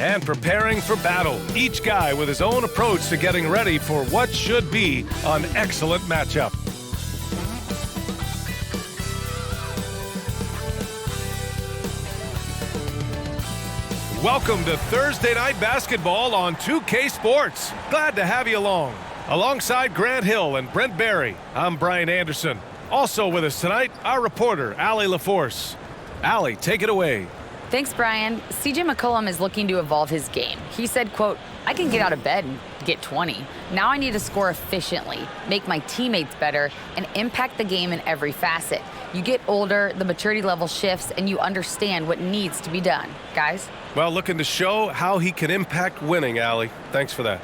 And preparing for battle, each guy with his own approach to getting ready for what should be an excellent matchup. Welcome to Thursday Night Basketball on 2K Sports. Glad to have you along. Alongside Grant Hill and Brent Barry, I'm Brian Anderson. Also with us tonight, our reporter, Allie LaForce. Allie, take it away. Thanks, Brian. CJ McCollum is looking to evolve his game. He said, quote, "I can get out of bed and get 20. Now I need to score efficiently, make my teammates better, and impact the game in every facet. You get older, the maturity level shifts, and you understand what needs to be done." Guys? Well, looking to show how he can impact winning, Allie. Thanks for that.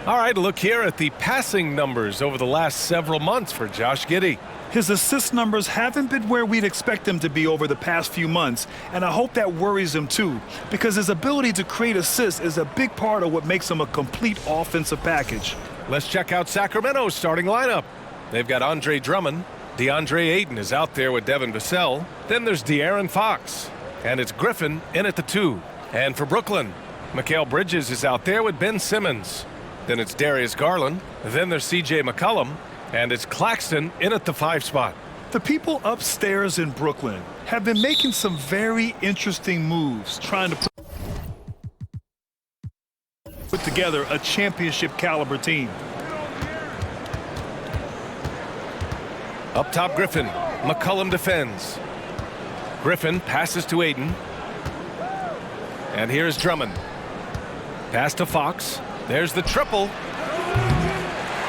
All right, look here at the passing numbers over the last several months for Josh Giddey. His assist numbers haven't been where we'd expect them to be over the past few months, and I hope that worries him too, because his ability to create assists is a big part of what makes him a complete offensive package. Let's check out Sacramento's starting lineup. They've got Andre Drummond. DeAndre Ayton is out there with Devin Vassell. Then there's De'Aaron Fox. And it's Griffin in at the 2. And for Brooklyn, Mikal Bridges is out there with Ben Simmons. Then it's Darius Garland. Then there's CJ McCollum. And it's Claxton in at the 5 spot. The people upstairs in Brooklyn have been making some very interesting moves, trying to put together a championship caliber team. Up top, Griffin. McCollum defends. Griffin passes to Ayton. And here's Drummond. Pass to Fox. There's the triple.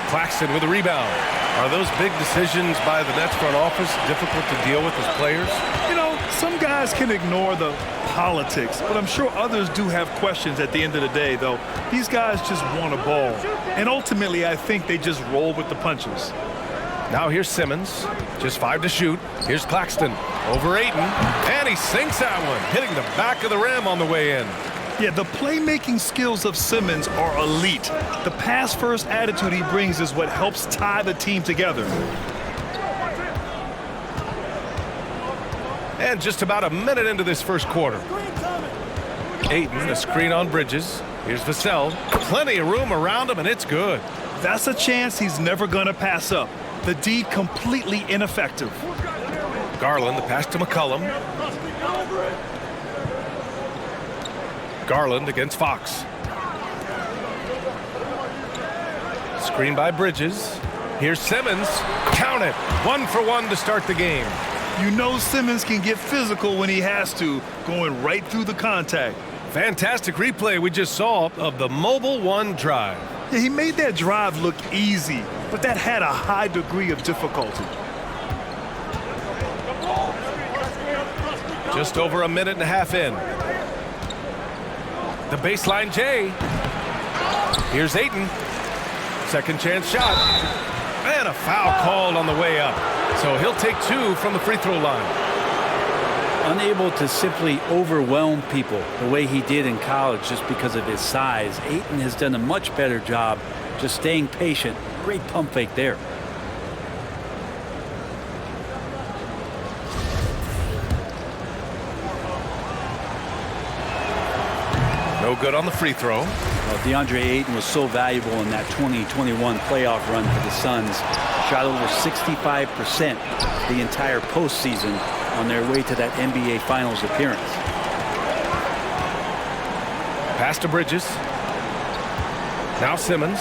Claxton with a rebound. Are those big decisions by the Nets front office difficult to deal with as players? You know, some guys can ignore the politics, but I'm sure others do have questions at the end of the day, though. These guys just want a ball. And ultimately, I think they just roll with the punches. Now here's Simmons. Just 5 to shoot. Here's Claxton. Over Ayton. And he sinks that one, hitting the back of the rim on the way in. Yeah, the playmaking skills of Simmons are elite. The pass-first attitude he brings is what helps tie the team together. And just about a minute into this first quarter. Ayton, a screen on Bridges. Here's Vassell. Plenty of room around him, and it's good. That's a chance he's never going to pass up. The D completely ineffective. Garland, the pass to McCollum. Garland against Fox. Screen by Bridges. Here's Simmons. Count it. 1 for 1 to start the game. You know Simmons can get physical when he has to, going right through the contact. Fantastic replay we just saw of the Mobile One drive. Yeah, he made that drive look easy, but that had a high degree of difficulty. Just over a minute and a half in. The baseline J. Here's Ayton. Second chance shot. And a foul called on the way up. So he'll take 2 from the free throw line. Unable to simply overwhelm people the way he did in college just because of his size, Ayton has done a much better job just staying patient. Great pump fake there. No good on the free throw. Well, DeAndre Ayton was so valuable in that 2021 playoff run for the Suns. Shot over 65% the entire postseason on their way to that NBA Finals appearance. Pass to Bridges. Now Simmons.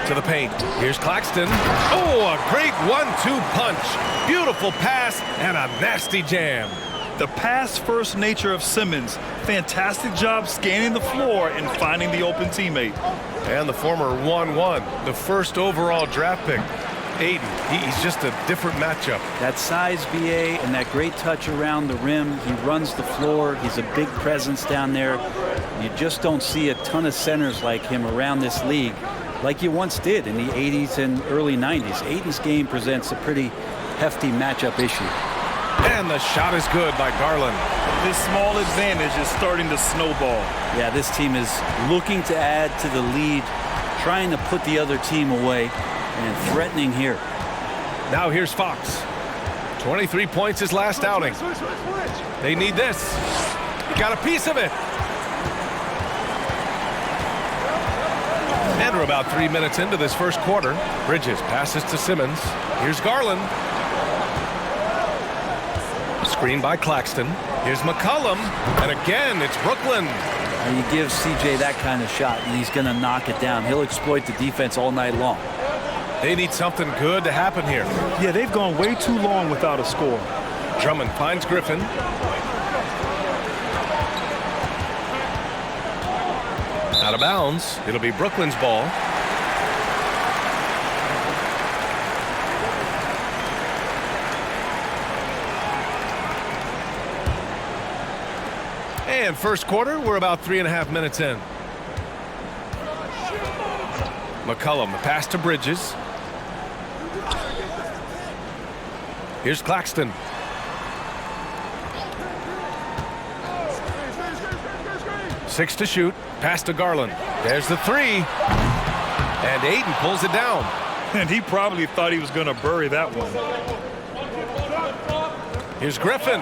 To the paint. Here's Claxton. Oh, a great 1-2 punch. Beautiful pass and a nasty jam. The pass-first nature of Simmons. Fantastic job scanning the floor and finding the open teammate. And the former 1-1, the first overall draft pick. Ayton, he's just a different matchup. That size, BA, and that great touch around the rim. He runs the floor. He's a big presence down there. You just don't see a ton of centers like him around this league like you once did in the 80s and early 90s. Ayton's game presents a pretty hefty matchup issue. And the shot is good by Garland. This small advantage is starting to snowball. Yeah, this team is looking to add to the lead, trying to put the other team away, and threatening here. Now here's Fox. 23 points his last outing. They need this. He got a piece of it. And we're about 3 minutes into this first quarter. Bridges passes to Simmons. Here's Garland. Screen by Claxton. Here's McCollum. And again, it's Brooklyn. Now you give CJ that kind of shot, and he's going to knock it down. He'll exploit the defense all night long. They need something good to happen here. Yeah, they've gone way too long without a score. Drummond finds Griffin. Out of bounds. It'll be Brooklyn's ball. And first quarter, we're about 3.5 minutes in. McCollum, the pass to Bridges. Here's Claxton. Six to shoot. Pass to Garland. There's the three. And Ayton pulls it down. And he probably thought he was going to bury that one. Here's Griffin.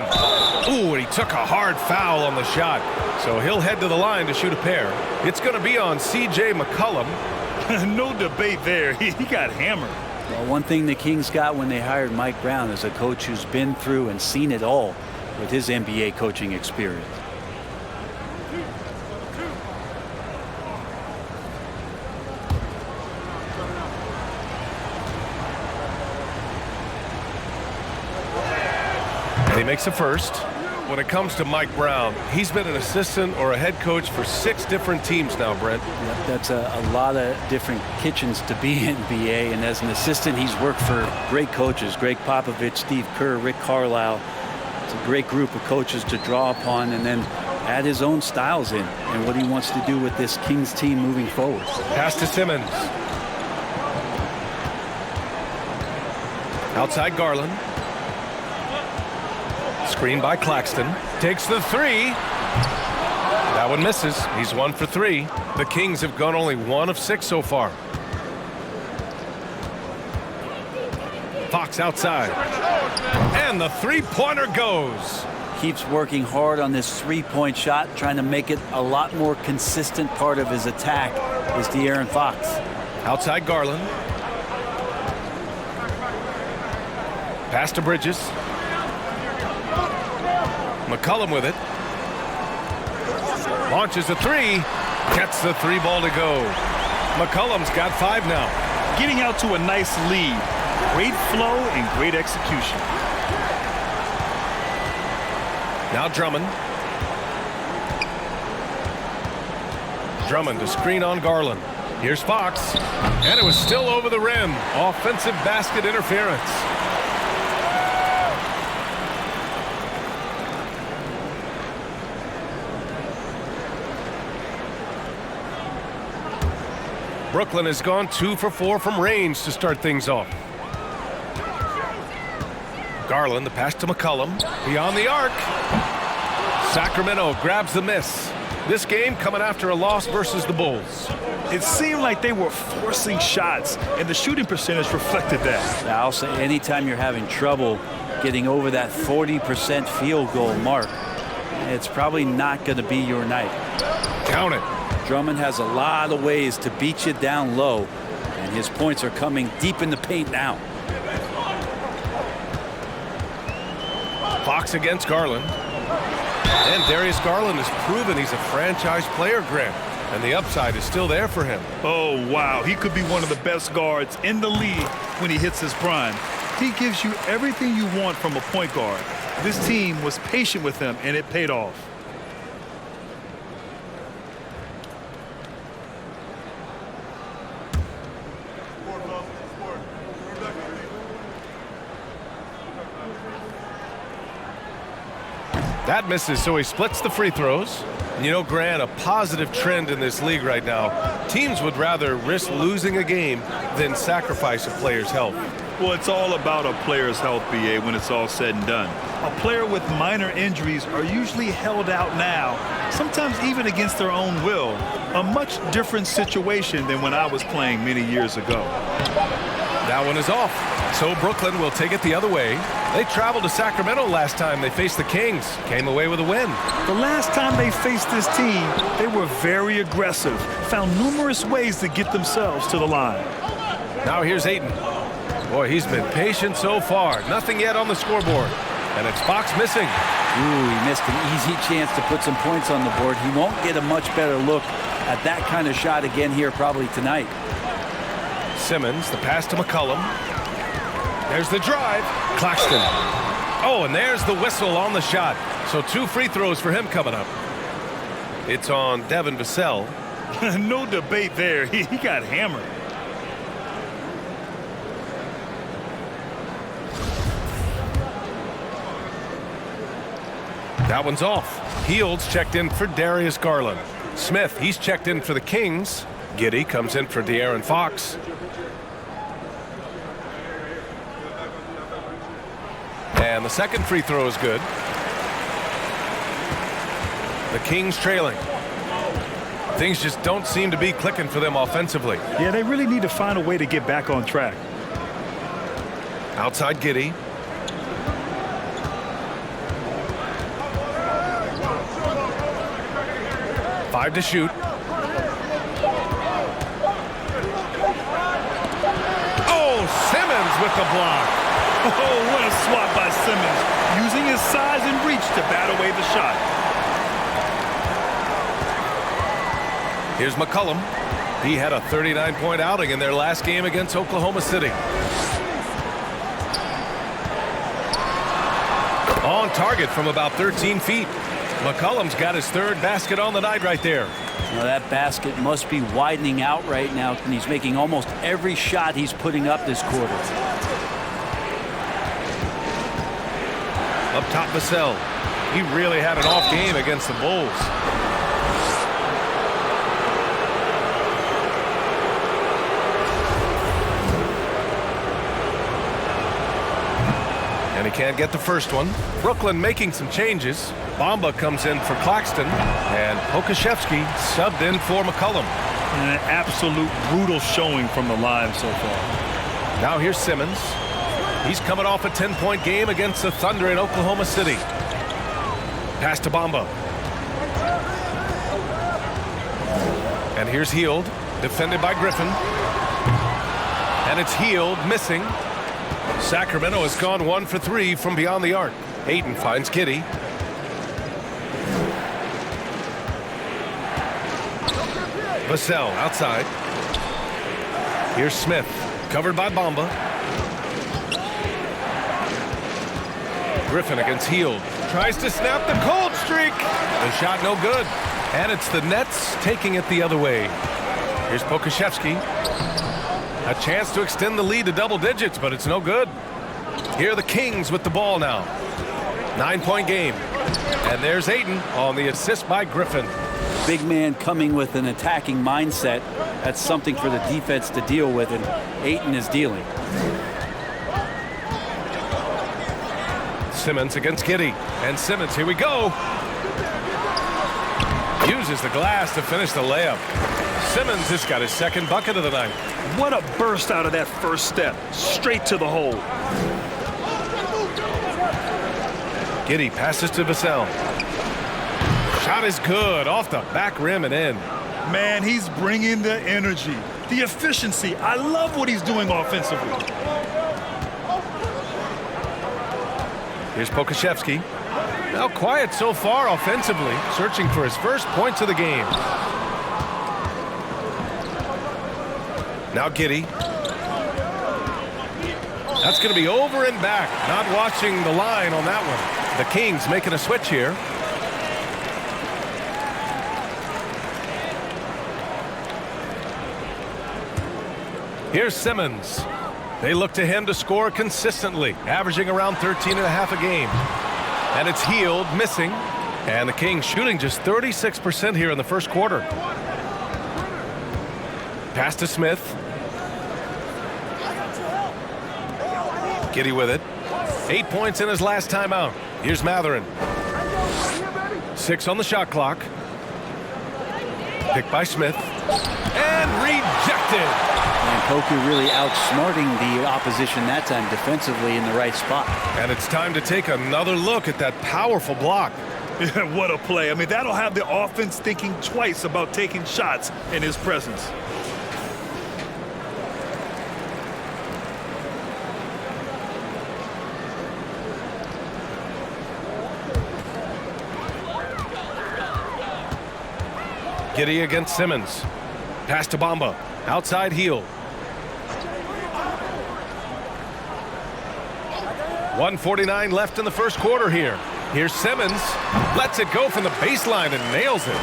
Ooh, and he took a hard foul on the shot. So he'll head to the line to shoot a pair. It's going to be on C.J. McCollum. No debate there. He got hammered. Well, one thing the Kings got when they hired Mike Brown is a coach who's been through and seen it all with his NBA coaching experience. He makes a first. When it comes to Mike Brown, he's been an assistant or a head coach for 6 different teams now, Brent. Yep, that's a lot of different kitchens to be in NBA, and as an assistant, he's worked for great coaches, Greg Popovich, Steve Kerr, Rick Carlisle. It's a great group of coaches to draw upon and then add his own styles in and what he wants to do with this Kings team moving forward. Pass to Simmons. Outside Garland. Screen by Claxton. Takes the three. That one misses. He's 1 for 3. The Kings have gone only 1 of 6 so far. Fox outside. And the three-pointer goes. Keeps working hard on this three-point shot, trying to make it a lot more consistent part of his attack is De'Aaron Fox. Outside Garland. Pass to Bridges. McCollum with it. Launches a three. Gets the 3 ball to go. McCollum's got 5 now. Getting out to a nice lead. Great flow and great execution. Now Drummond. Drummond to screen on Garland. Here's Fox. And it was still over the rim. Offensive basket interference. Brooklyn has gone 2 for 4 from range to start things off. Garland, the pass to McCollum. Beyond the arc. Sacramento grabs the miss. This game coming after a loss versus the Bulls. It seemed like they were forcing shots, and the shooting percentage reflected that. I'll say anytime you're having trouble getting over that 40% field goal mark, it's probably not going to be your night. Count it. Drummond has a lot of ways to beat you down low, and his points are coming deep in the paint now. Fox against Garland. And Darius Garland has proven he's a franchise player, Grant. And the upside is still there for him. Oh, wow. He could be one of the best guards in the league when he hits his prime. He gives you everything you want from a point guard. This team was patient with him, and it paid off. That misses, so he splits the free throws. And you know, Grant, a positive trend in this league right now. Teams would rather risk losing a game than sacrifice a player's health. Well, it's all about a player's health, BA, when it's all said and done. A player with minor injuries are usually held out now, sometimes even against their own will. A much different situation than when I was playing many years ago. That one is off. So Brooklyn will take it the other way. They traveled to Sacramento last time they faced the Kings. Came away with a win. The last time they faced this team, they were very aggressive, found numerous ways to get themselves to the line. Now here's Ayton. Boy, he's been patient so far. Nothing yet on the scoreboard. And it's Fox missing. Ooh, he missed an easy chance to put some points on the board. He won't get a much better look at that kind of shot again here probably tonight. Simmons, the pass to McCollum. There's the drive. Claxton. Oh, and there's the whistle on the shot. So 2 free throws for him coming up. It's on Devin Vassell. No debate there. He got hammered. That one's off. Heald's checked in for Darius Garland. Smith, he's checked in for the Kings. Giddey comes in for De'Aaron Fox. And the second free throw is good. The Kings trailing. Things just don't seem to be clicking for them offensively. Yeah, they really need to find a way to get back on track. Outside Giddey. Five to shoot. Oh, Simmons with the block. Oh, what a swat by Simmons, using his size and reach to bat away the shot. Here's McCollum. He had a 39-point outing in their last game against Oklahoma City. On target from about 13 feet. McCollum's got his 3rd basket on the night right there. Now that basket must be widening out right now, and he's making almost every shot he's putting up this quarter. Up top, Vassell. He really had an off game against the Bulls. And he can't get the first one. Brooklyn making some changes. Bamba comes in for Claxton, and Pokashevsky subbed in for McCollum. And an absolute brutal showing from the line so far. Now here's Simmons. He's coming off a 10-point game against the Thunder in Oklahoma City. Pass to Bamba. And here's Hield, defended by Griffin. And it's Hield missing. Sacramento has gone 1 for 3 from beyond the arc. Ayton finds Giddey. Vassell outside. Here's Smith, covered by Bamba. Griffin against Hield. Tries to snap the cold streak. The shot no good. And it's the Nets taking it the other way. Here's Pokashevsky. A chance to extend the lead to double digits, but it's no good. Here are the Kings with the ball now. 9-point game. And there's Ayton on the assist by Griffin. Big man coming with an attacking mindset. That's something for the defense to deal with, and Ayton is dealing. Simmons against Giddey. And Simmons, here we go. Uses the glass to finish the layup. Simmons has got his 2nd bucket of the night. What a burst out of that first step. Straight to the hole. Giddey passes to Vassell. Shot is good. Off the back rim and in. Man, he's bringing the energy, the efficiency. I love what he's doing offensively. Here's Pokashevsky. Now quiet so far offensively, searching for his first points of the game. Now Giddey. That's going to be over and back. Not watching the line on that one. The Kings making a switch here. Here's Simmons. They look to him to score consistently, averaging around 13.5 a game. And it's Hield missing. And the Kings shooting just 36% here in the first quarter. Pass to Smith. Giddey with it. 8 points in his last timeout. Here's Matherin. 6 on the shot clock. Picked by Smith. And rejected. And Poku really outsmarting the opposition that time defensively in the right spot. And it's time to take another look at that powerful block. What a play. I mean, that'll have the offense thinking twice about taking shots in his presence. Giddey against Simmons. Pass to Bamba. Outside heel. 1:49 left in the first quarter here. Here's Simmons. Lets it go from the baseline and nails it.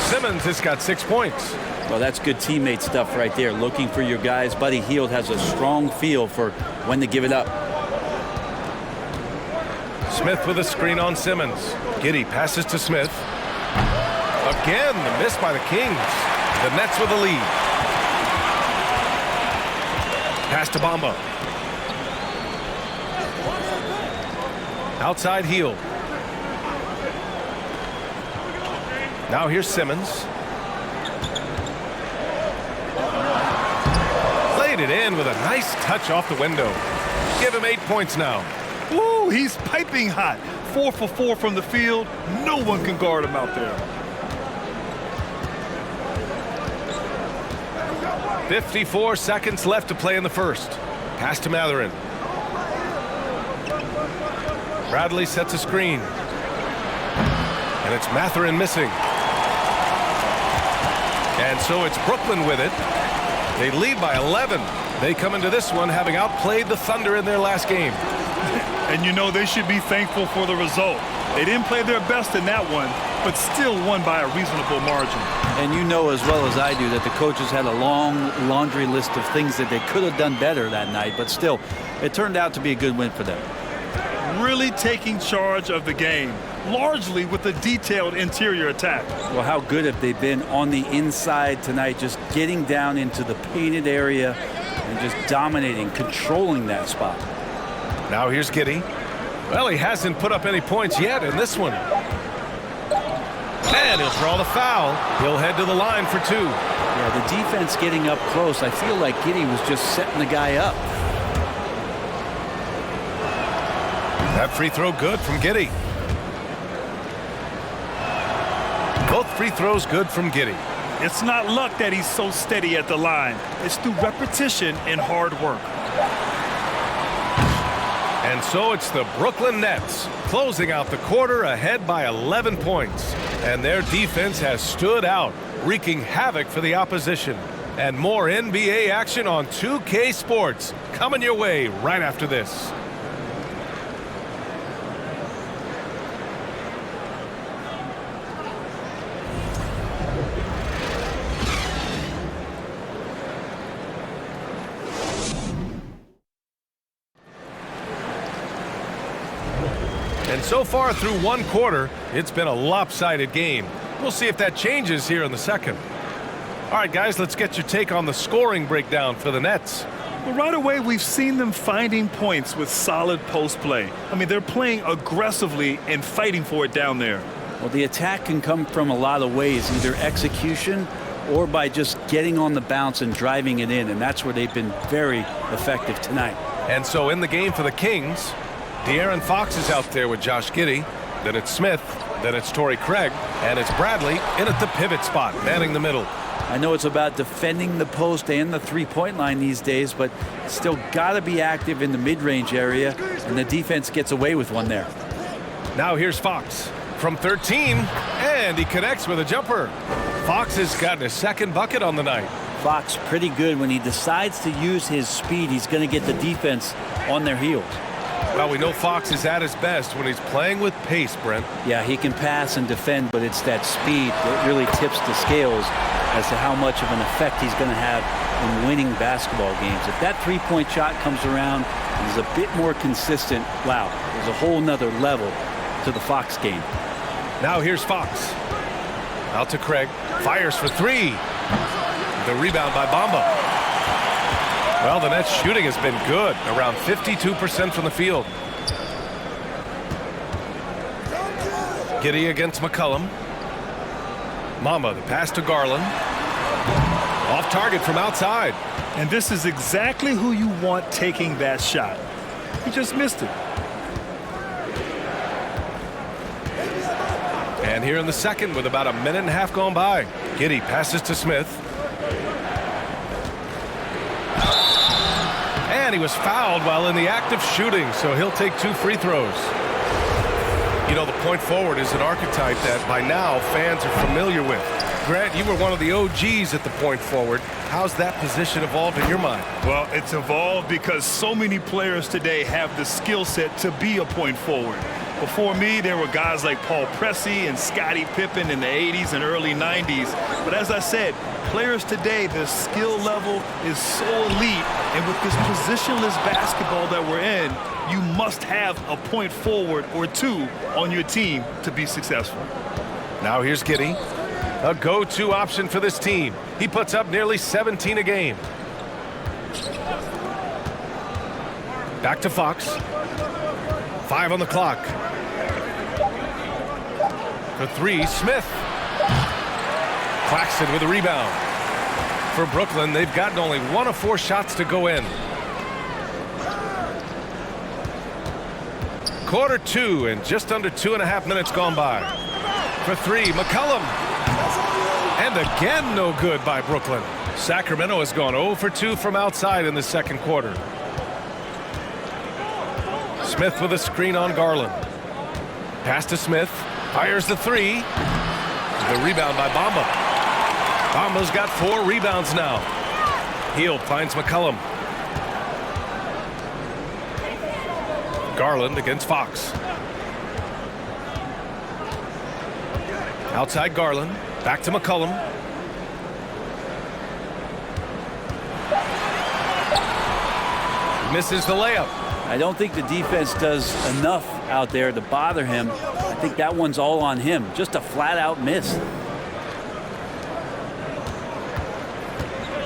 Simmons has got 6 points. Well, that's good teammate stuff right there. Looking for your guys. Buddy Hield has a strong feel for when to give it up. Smith with a screen on Simmons. Giddey passes to Smith. Again, the miss by the Kings. The Nets with a lead. Pass to Bamba. Outside heel. Now here's Simmons. Laid it in with a nice touch off the window. Give him 8 points now. Ooh, he's piping hot. 4 for 4 from the field. No one can guard him out there. 54 seconds left to play in the first. Pass to Matherin. Bradley sets a screen. And it's Matherin missing. And so it's Brooklyn with it. They lead by 11. They come into this one having outplayed the Thunder in their last game. And you know they should be thankful for the result. They didn't play their best in that one, but still won by a reasonable margin. And you know as well as I do that the coaches had a long laundry list of things that they could have done better that night, but still, it turned out to be a good win for them. Really taking charge of the game, largely with a detailed interior attack. Well, how good have they been on the inside tonight, just getting down into the painted area and just dominating, controlling that spot. Now here's Giddey. Well, he hasn't put up any points yet in this one. And he'll draw the foul. He'll head to the line for 2. Yeah, the defense getting up close. I feel like Giddey was just setting the guy up. That free throw good from Giddey. Both free throws good from Giddey. It's not luck that he's so steady at the line. It's through repetition and hard work. And so it's the Brooklyn Nets closing out the quarter ahead by 11 points. And their defense has stood out, wreaking havoc for the opposition. And more NBA action on 2K Sports coming your way right after this. And so far through one quarter, it's been a lopsided game. We'll see if that changes here in the second. All right, guys, let's get your take on the scoring breakdown for the Nets. Well, right away, we've seen them finding points with solid post play. I mean, they're playing aggressively and fighting for it down there. Well, the attack can come from a lot of ways, either execution or by just getting on the bounce and driving it in, and that's where they've been very effective tonight. And so in the game for the Kings, De'Aaron Fox is out there with Josh Giddey. Then it's Smith. Then it's Torrey Craig. And it's Bradley in at the pivot spot, manning the middle. I know it's about defending the post and the three-point line these days, but still got to be active in the mid-range area, and the defense gets away with one there. Now here's Fox from 13, and he connects with a jumper. Fox has gotten his second bucket on the night. Fox pretty good. When he decides to use his speed, he's going to get the defense on their heels. Well, we know Fox is at his best when he's playing with pace, Brent. Yeah, he can pass and defend, but it's that speed that really tips the scales as to how much of an effect he's going to have in winning basketball games. If that three-point shot comes around and is a bit more consistent, wow, there's a whole nother level to the Fox game. Now here's Fox. Out to Craig. Fires for 3. The rebound by Bamba. Well, the Nets shooting has been good, around 52% from the field. Giddey against McCollum. Mamba, the pass to Garland. Off target from outside. And this is exactly who you want taking that shot. He just missed it. And here in the second with about a minute and a half gone by. Giddey passes to Smith. And he was fouled while in the act of shooting, so he'll take 2 free throws. You know, the point forward is an archetype that by now fans are familiar with. Grant, you were one of the OGs at the point forward. How's that position evolved in your mind? Well, it's evolved because so many players today have the skill set to be a point forward. Before me, there were guys like Paul Pressey and Scottie Pippen in the 80s and early 90s. But as I said, players today, the skill level is so elite. And with this positionless basketball that we're in, you must have a point forward or 2 on your team to be successful. Now here's Giddey. A go-to option for this team. He puts up nearly 17 a game. Back to Fox. 5 on the clock. For 3, Smith. Claxton with a rebound. For Brooklyn, they've gotten only 1 of 4 shots to go in. Quarter 2 and just under 2.5 minutes gone by. For 3, McCollum. And again, no good by Brooklyn. Sacramento has gone 0 for 2 from outside in the second quarter. Smith with a screen on Garland. Pass to Smith. Fires the 3. The rebound by Bamba. Bamba's got 4 rebounds now. Hield finds McCollum. Garland against Fox. Outside Garland. Back to McCollum. Misses the layup. I don't think the defense does enough out there to bother him. I think that one's all on him. Just a flat-out miss.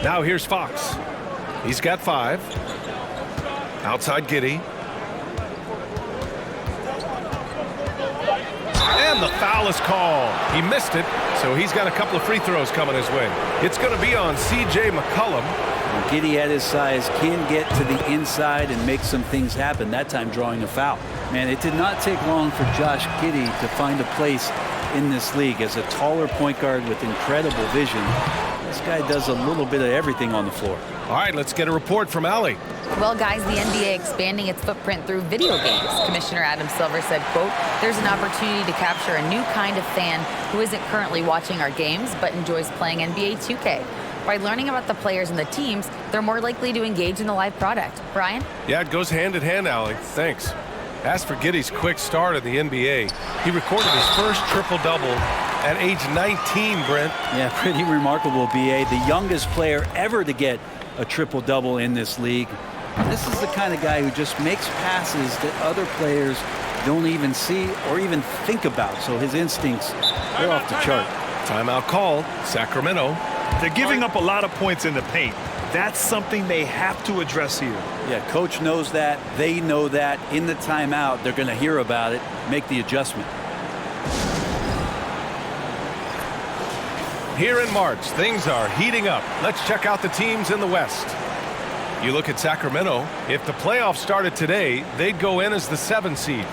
Now here's Fox. He's got 5. Outside Giddey. And the foul is called. He missed it, so he's got a couple of free throws coming his way. It's going to be on C.J. McCollum. Giddey at his size can get to the inside and make some things happen, that time drawing a foul. Man, it did not take long for Josh Giddey to find a place in this league as a taller point guard with incredible vision. This guy does a little bit of everything on the floor. All right, let's get a report from Allie. Well, guys, the NBA expanding its footprint through video games. Commissioner Adam Silver said, quote, there's an opportunity to capture a new kind of fan who isn't currently watching our games but enjoys playing NBA 2K. By learning about the players and the teams, they're more likely to engage in the live product. Brian? Yeah, it goes hand in hand, Allie. Thanks. As for Giddey's quick start in the NBA, he recorded his first triple-double at age 19, Brent. Yeah, pretty remarkable, B.A. The youngest player ever to get a triple-double in this league. This is the kind of guy who just makes passes that other players don't even see or even think about. So his instincts, they're off the chart. Timeout called. Sacramento. They're giving up a lot of points in the paint. That's something they have to address here. Yeah, coach knows that. They know that. In the timeout, they're going to hear about it, make the adjustment. Here in March, things are heating up. Let's check out the teams in the West. You look at Sacramento. If the playoffs started today, they'd go in as the 7 seed.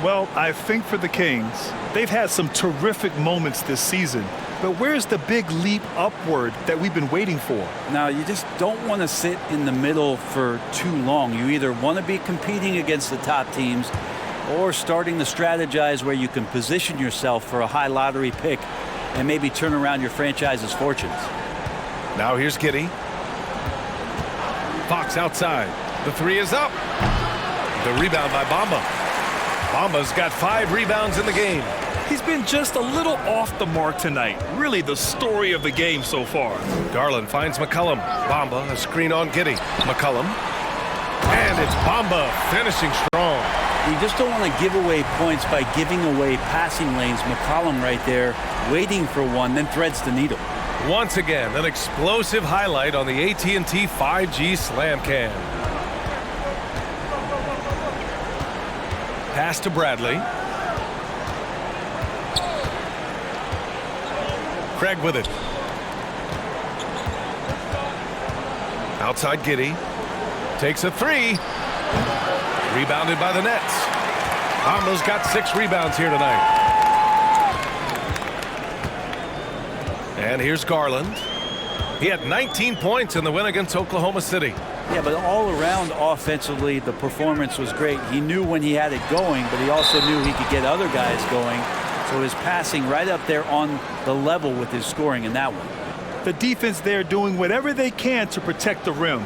Well, I think for the Kings, they've had some terrific moments this season. But where's the big leap upward that we've been waiting for? Now, you just don't want to sit in the middle for too long. You either want to be competing against the top teams or starting to strategize where you can position yourself for a high lottery pick and maybe turn around your franchise's fortunes. Now here's Giddey. Fox outside. The 3 is up. The rebound by Bamba. Bamba's got 5 rebounds in the game. He's been just a little off the mark tonight. Really the story of the game so far. Garland finds McCollum. Bamba, a screen on Giddey. McCollum. And it's Bamba finishing strong. You just don't want to give away points by giving away passing lanes. McCollum right there waiting for one, then threads the needle. Once again, an explosive highlight on the AT&T 5G Slam Cam. Pass to Bradley. Craig with it. Outside Giddey. Takes a three. Rebounded by the Nets. Bamba's got 6 rebounds here tonight. And here's Garland. He had 19 points in the win against Oklahoma City. Yeah, but all around offensively, the performance was great. He knew when he had it going, but he also knew he could get other guys going. So his passing right up there on the level with his scoring in that one. The defense there doing whatever they can to protect the rim.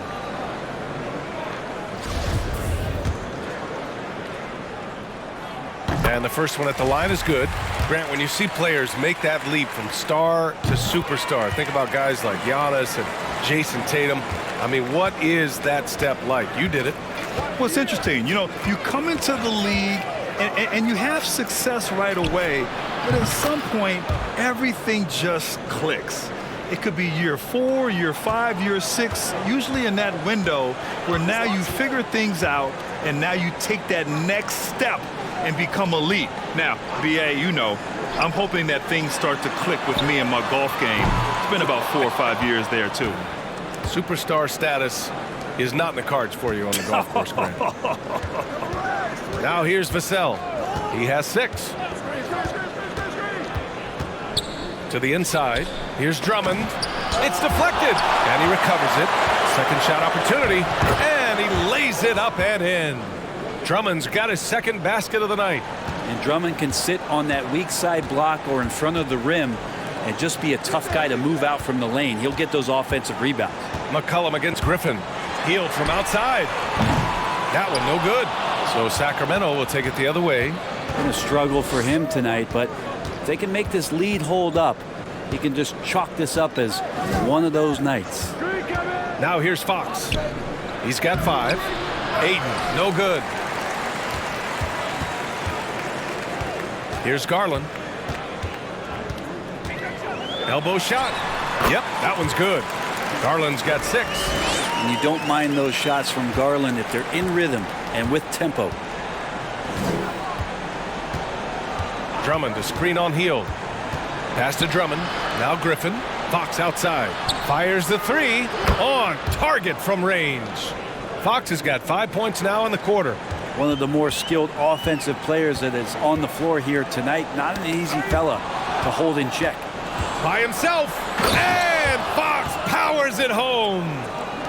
And the first one at the line is good. Grant, when you see players make that leap from star to superstar, think about guys like Giannis and Jason Tatum. I mean, what is that step like? You did it. Well, it's interesting. You know, you come into the league and you have success right away, but at some point, everything just clicks. It could be year 4, year 5, year 6, usually in that window where now you figure things out and now you take that next step and become elite. Now, BA, you know, I'm hoping that things start to click with me in my golf game. It's been about 4 or 5 years there, too. Superstar status is not in the cards for you on the golf course, Grant. Now here's Vassell. He has 6. To the inside. Here's Drummond. It's deflected, and he recovers it. Second shot opportunity, and he lays it up and in. Drummond's got his second basket of the night. And Drummond can sit on that weak side block or in front of the rim and just be a tough guy to move out from the lane. He'll get those offensive rebounds. McCollum against Griffin. Healed from outside. That one no good. So Sacramento will take it the other way. Been a struggle for him tonight, but if they can make this lead hold up, he can just chalk this up as one of those nights. Now here's Fox. He's got 5. Aiden, no good. Here's Garland. Elbow shot. Yep, that one's good. Garland's got 6. And you don't mind those shots from Garland if they're in rhythm and with tempo. Drummond to screen on Hield. Pass to Drummond. Now Griffin. Fox outside. Fires the 3. On target from range. Fox has got 5 points now in the quarter. One of the more skilled offensive players that is on the floor here tonight. Not an easy fella to hold in check. By himself. And Fox powers it home.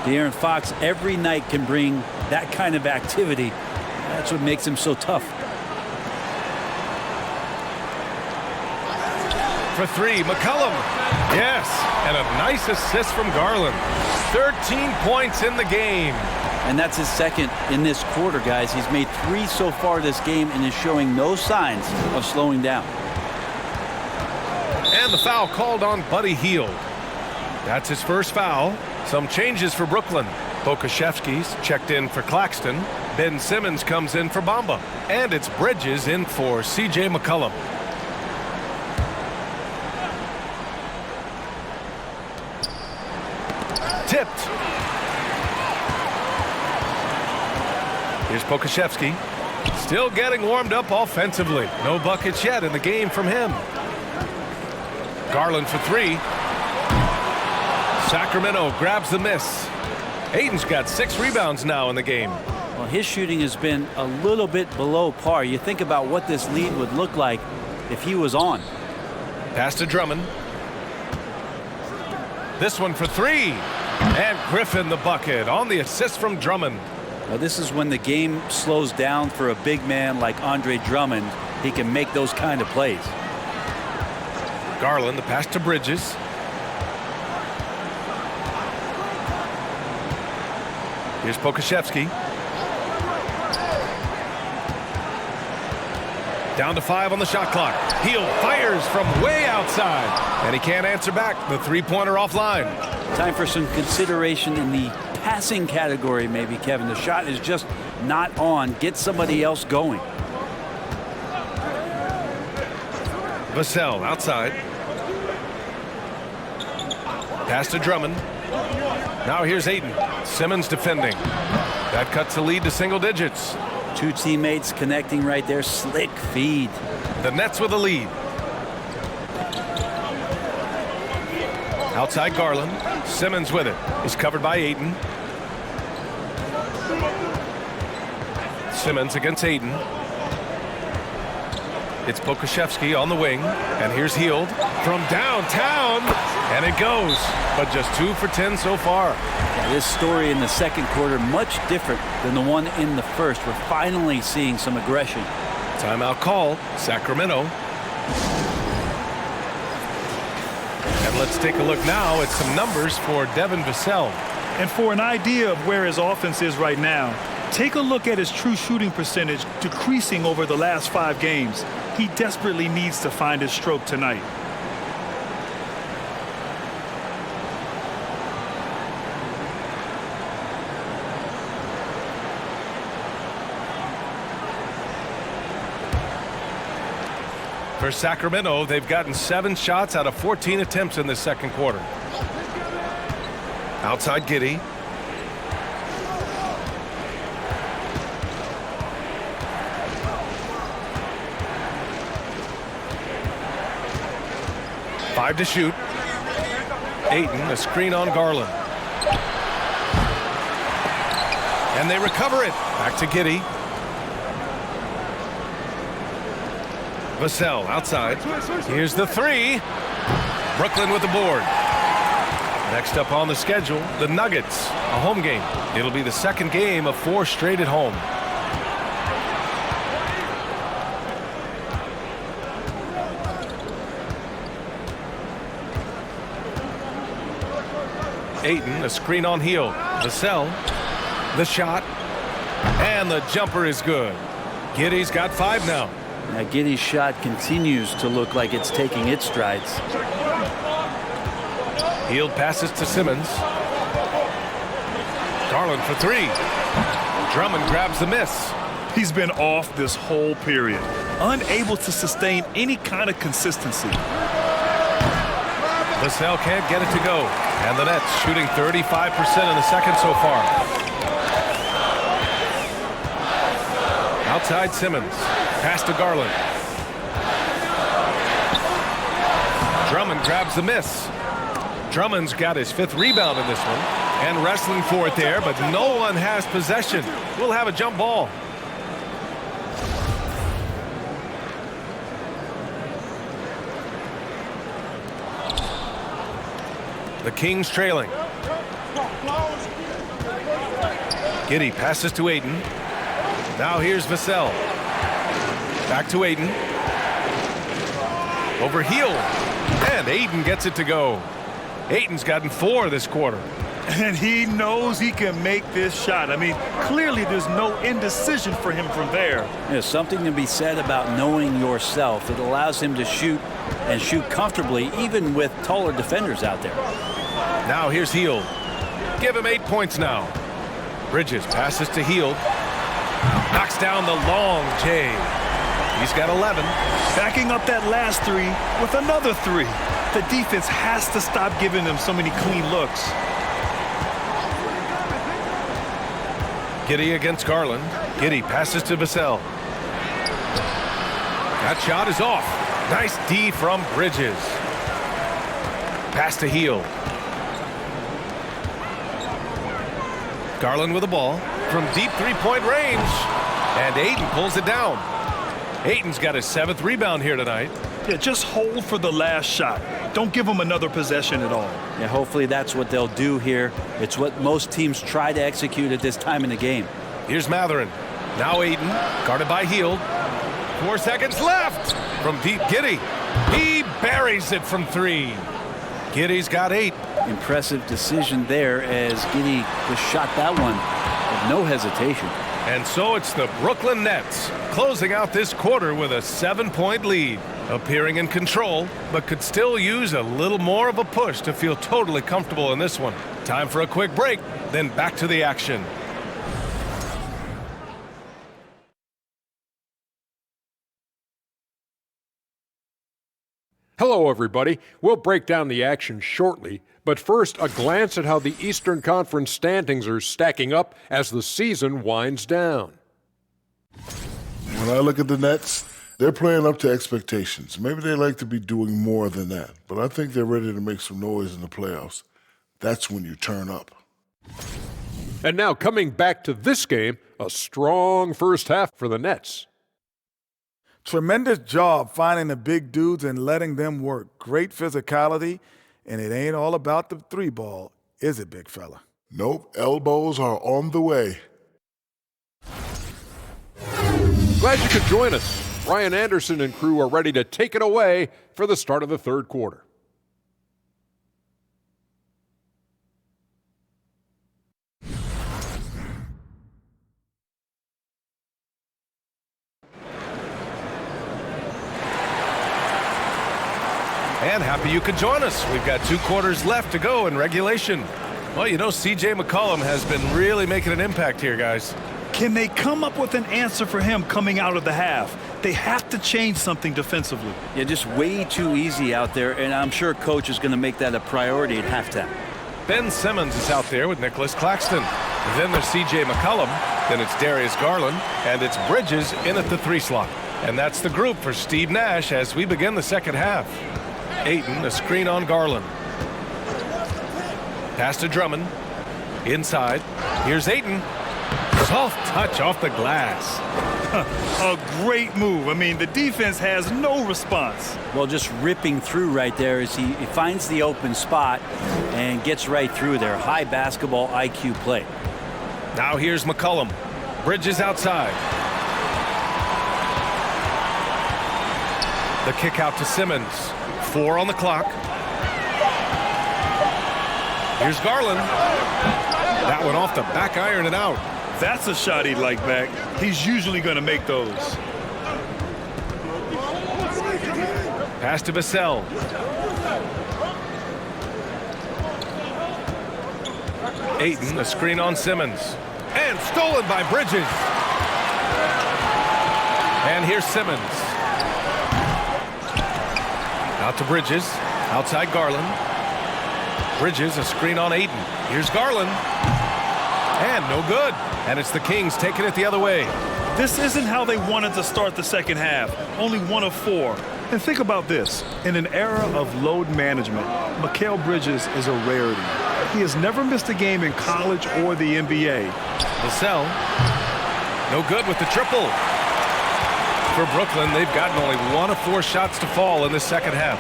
De'Aaron Fox every night can bring that kind of activity. That's what makes him so tough. For 3, McCollum. Yes, and a nice assist from Garland. 13 points in the game. And that's his second in this quarter, guys. He's made 3 so far this game and is showing no signs of slowing down. And the foul called on Buddy Hield. That's his first foul. Some changes for Brooklyn. Pokashevsky's checked in for Claxton. Ben Simmons comes in for Bamba. And it's Bridges in for C.J. McCollum. Tipped. Here's Pokashevsky. Still getting warmed up offensively. No buckets yet in the game from him. Garland for 3. Sacramento grabs the miss. Aiden's got 6 rebounds now in the game. Well, his shooting has been a little bit below par. You think about what this lead would look like if he was on. Pass to Drummond. This one for 3. And Griffin the bucket on the assist from Drummond. Now, this is when the game slows down for a big man like Andre Drummond. He can make those kind of plays. Garland, the pass to Bridges. Here's Pokashevsky. Down to 5 on the shot clock. Hield fires from way outside. And he can't answer back. The three-pointer offline. Time for some consideration in the passing category, maybe, Kevin. The shot is just not on. Get somebody else going. Vassell outside. Pass to Drummond. Now here's Aiden. Simmons defending. That cuts the lead to single digits. 2 teammates connecting right there. Slick feed. The Nets with a lead. Outside Garland. Simmons with it. He's covered by Aiden. Simmons against Aiden. It's Pokashevsky on the wing, and here's Heald from downtown, and it goes, but just 2 for 10 so far. Yeah, this story in the second quarter much different than the one in the first. We're finally seeing some aggression. Timeout call, Sacramento. And let's take a look now at some numbers for Devin Vassell. And for an idea of where his offense is right now, take a look at his true shooting percentage decreasing over the last 5 games. He desperately needs to find his stroke tonight. For Sacramento, they've gotten 7 shots out of 14 attempts in the second quarter. Outside Giddey. Five to shoot. Ayton, a screen on Garland. And they recover it. Back to Giddey. Vassell outside. Here's the 3. Brooklyn with the board. Next up on the schedule, the Nuggets, a home game. It'll be the second game of 4 straight at home. Ayton, a screen on Heald. Vassell, the shot, and the jumper is good. Giddey's got 5 now. Now Giddey's shot continues to look like it's taking its strides. Heald passes to Simmons. Garland for 3. Drummond grabs the miss. He's been off this whole period, unable to sustain any kind of consistency. Vassell can't get it to go. And the Nets shooting 35% in the second so far. Outside Simmons. Pass to Garland. Drummond grabs the miss. Drummond's got his 5th rebound in this one. And wrestling for it there, but no one has possession. We'll have a jump ball. The Kings trailing. Giddey passes to Ayton. Now here's Vassell. Back to Ayton. Over Heald. And Ayton gets it to go. Ayton's gotten 4 this quarter. And he knows he can make this shot. I mean, clearly there's no indecision for him from there. There's something to be said about knowing yourself. It allows him to shoot and shoot comfortably, even with taller defenders out there. Now here's Heald. Give him 8 points now. Bridges passes to Heald. Knocks down the long J. He's got 11. Backing up that last 3 with another 3. The defense has to stop giving them so many clean looks. Giddey against Garland. Giddey passes to Vassell. That shot is off. Nice D from Bridges. Pass to Heald. Garland with the ball from deep 3-point range. And Ayton pulls it down. Ayton's got his 7th rebound here tonight. Yeah, just hold for the last shot. Don't give them another possession at all. Yeah, hopefully that's what they'll do here. It's what most teams try to execute at this time in the game. Here's Matherin. Now Ayton, guarded by Heald. 4 seconds left from deep Giddey. He buries it from 3. Giddey's got 8. Impressive decision there as Giddey just shot that one with no hesitation. And so it's the Brooklyn Nets closing out this quarter with a 7-point lead. Appearing in control, but could still use a little more of a push to feel totally comfortable in this one. Time for a quick break, then back to the action. Hello, everybody. We'll break down the action shortly, but first, a glance at how the Eastern Conference standings are stacking up as the season winds down. When I look at the Nets, they're playing up to expectations. Maybe they like to be doing more than that, but I think they're ready to make some noise in the playoffs. That's when you turn up. And now coming back to this game, a strong first half for the Nets. Tremendous job finding the big dudes and letting them work. Great physicality, and it ain't all about the three ball, is it, big fella? Nope, elbows are on the way. Glad you could join us. Ryan Anderson and crew are ready to take it away for the start of the third quarter. And happy you could join us. We've got 2 quarters left to go in regulation. Well, you know, C.J. McCollum has been really making an impact here, guys. Can they come up with an answer for him coming out of the half? They have to change something defensively. Yeah, just way too easy out there, and I'm sure coach is going to make that a priority at halftime. Ben Simmons is out there with Nicholas Claxton. Then there's C.J. McCollum. Then it's Darius Garland. And it's Bridges in at the 3 slot. And that's the group for Steve Nash as we begin the second half. Ayton, a screen on Garland. Pass to Drummond. Inside. Here's Ayton. Soft touch off the glass. A great move. I mean, the defense has no response. Well, just ripping through right there as he finds the open spot and gets right through there. High basketball IQ play. Now here's McCollum. Bridges outside. The kick out to Simmons. 4 on the clock. Here's Garland. That one off the back iron and out. That's a shot he'd like back. He's usually going to make those. Pass to Vassell. Ayton, a screen on Simmons. And stolen by Bridges. And here's Simmons. Out to Bridges. Outside Garland. Bridges, a screen on Ayton. Here's Garland. And no good. And it's the Kings taking it the other way. This isn't how they wanted to start the second half. Only 1 of 4. And think about this. In an era of load management, Mikal Bridges is a rarity. He has never missed a game in college or the NBA. Vassell, no good with the triple. For Brooklyn, they've gotten only 1 of 4 shots to fall in the second half.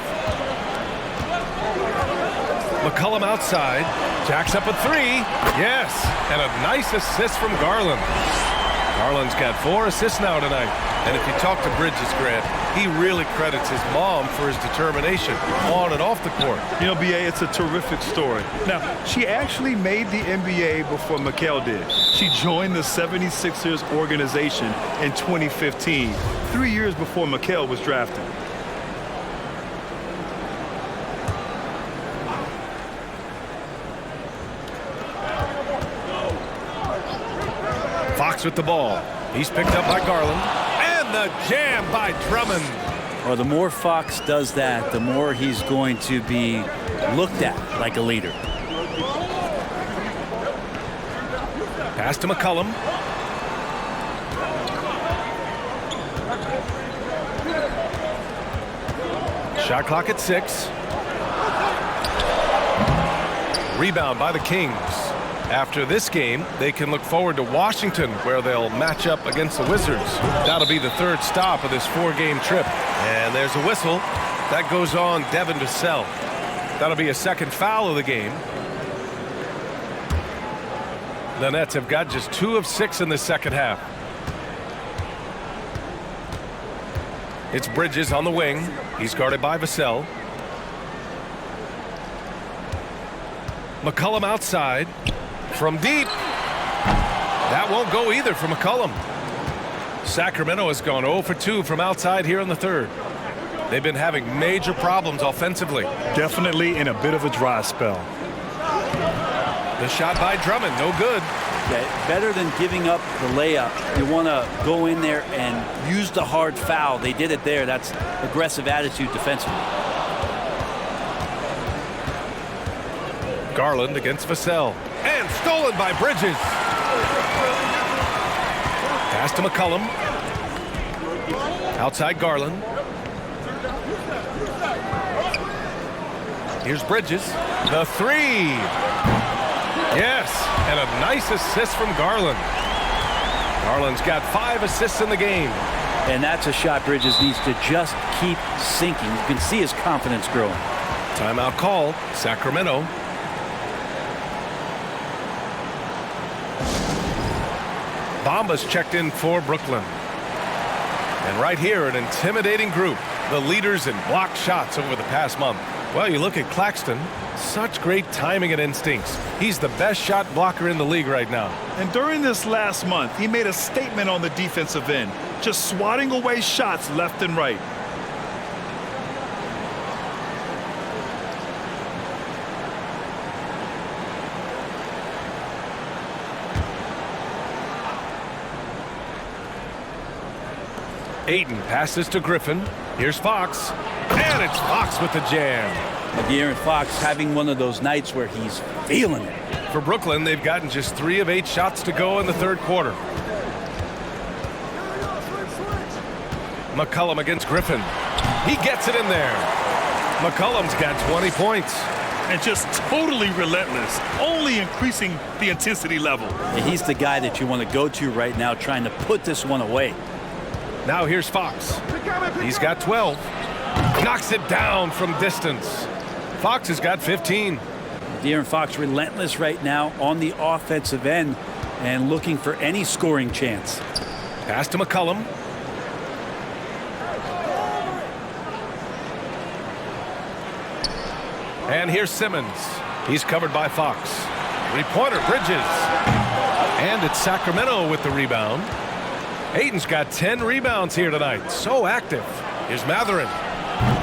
McCollum outside, jacks up a 3. Yes, and a nice assist from Garland. Garland's got 4 assists now tonight. And if you talk to Bridges, Grant, he really credits his mom for his determination on and off the court. You know, BA, it's a terrific story. Now, she actually made the NBA before Mikal did. She joined the 76ers organization in 2015, 3 years before Mikal was drafted. Fox with the ball. He's picked up by Garland. And the jam by Drummond. Well, the more Fox does that, the more he's going to be looked at like a leader. Pass to McCollum. Shot clock at 6. Rebound by the Kings. After this game, they can look forward to Washington, where they'll match up against the Wizards. That'll be the 3rd stop of this 4-game trip. And there's a whistle. That goes on Devin Vassell. That'll be a 2nd foul of the game. The Nets have got just 2 of 6 in the second half. It's Bridges on the wing. He's guarded by Vassell. McCollum outside. From deep. That won't go either for McCollum. Sacramento has gone 0 for 2 from outside here in the 3rd. They've been having major problems offensively. Definitely in a bit of a dry spell. The shot by Drummond, no good. Yeah, better than giving up the layup. You want to go in there and use the hard foul. They did it there. That's aggressive attitude defensively. Garland against Vassell. And stolen by Bridges. Pass to McCollum. Outside Garland. Here's Bridges. The 3. Yes, and a nice assist from Garland. Garland's got 5 assists in the game. And that's a shot Bridges needs to just keep sinking. You can see his confidence growing. Timeout call, Sacramento. Bamba's checked in for Brooklyn. And right here, an intimidating group. The leaders in blocked shots over the past month. Well, you look at Claxton. Such great timing and instincts. He's the best shot blocker in the league right now. And during this last month, he made a statement on the defensive end, just swatting away shots left and right. Ayton passes to Griffin. Here's Fox. And it's Fox with the jam. De'Aaron Fox having one of those nights where he's feeling it. For Brooklyn, they've gotten just 3 of 8 shots to go in the third quarter. McCollum against Griffin. He gets it in there. McCollum's got 20 points. And just totally relentless, only increasing the intensity level. And he's the guy that you want to go to right now, trying to put this one away. Now here's Fox. He's got 12. Knocks it down from distance. Fox has got 15. De'Aaron Fox relentless right now on the offensive end and looking for any scoring chance. Pass to McCollum. And here's Simmons. He's covered by Fox. 3-pointer, Bridges. And it's Sacramento with the rebound. Ayton's got 10 rebounds here tonight. So active. Here's Matherin.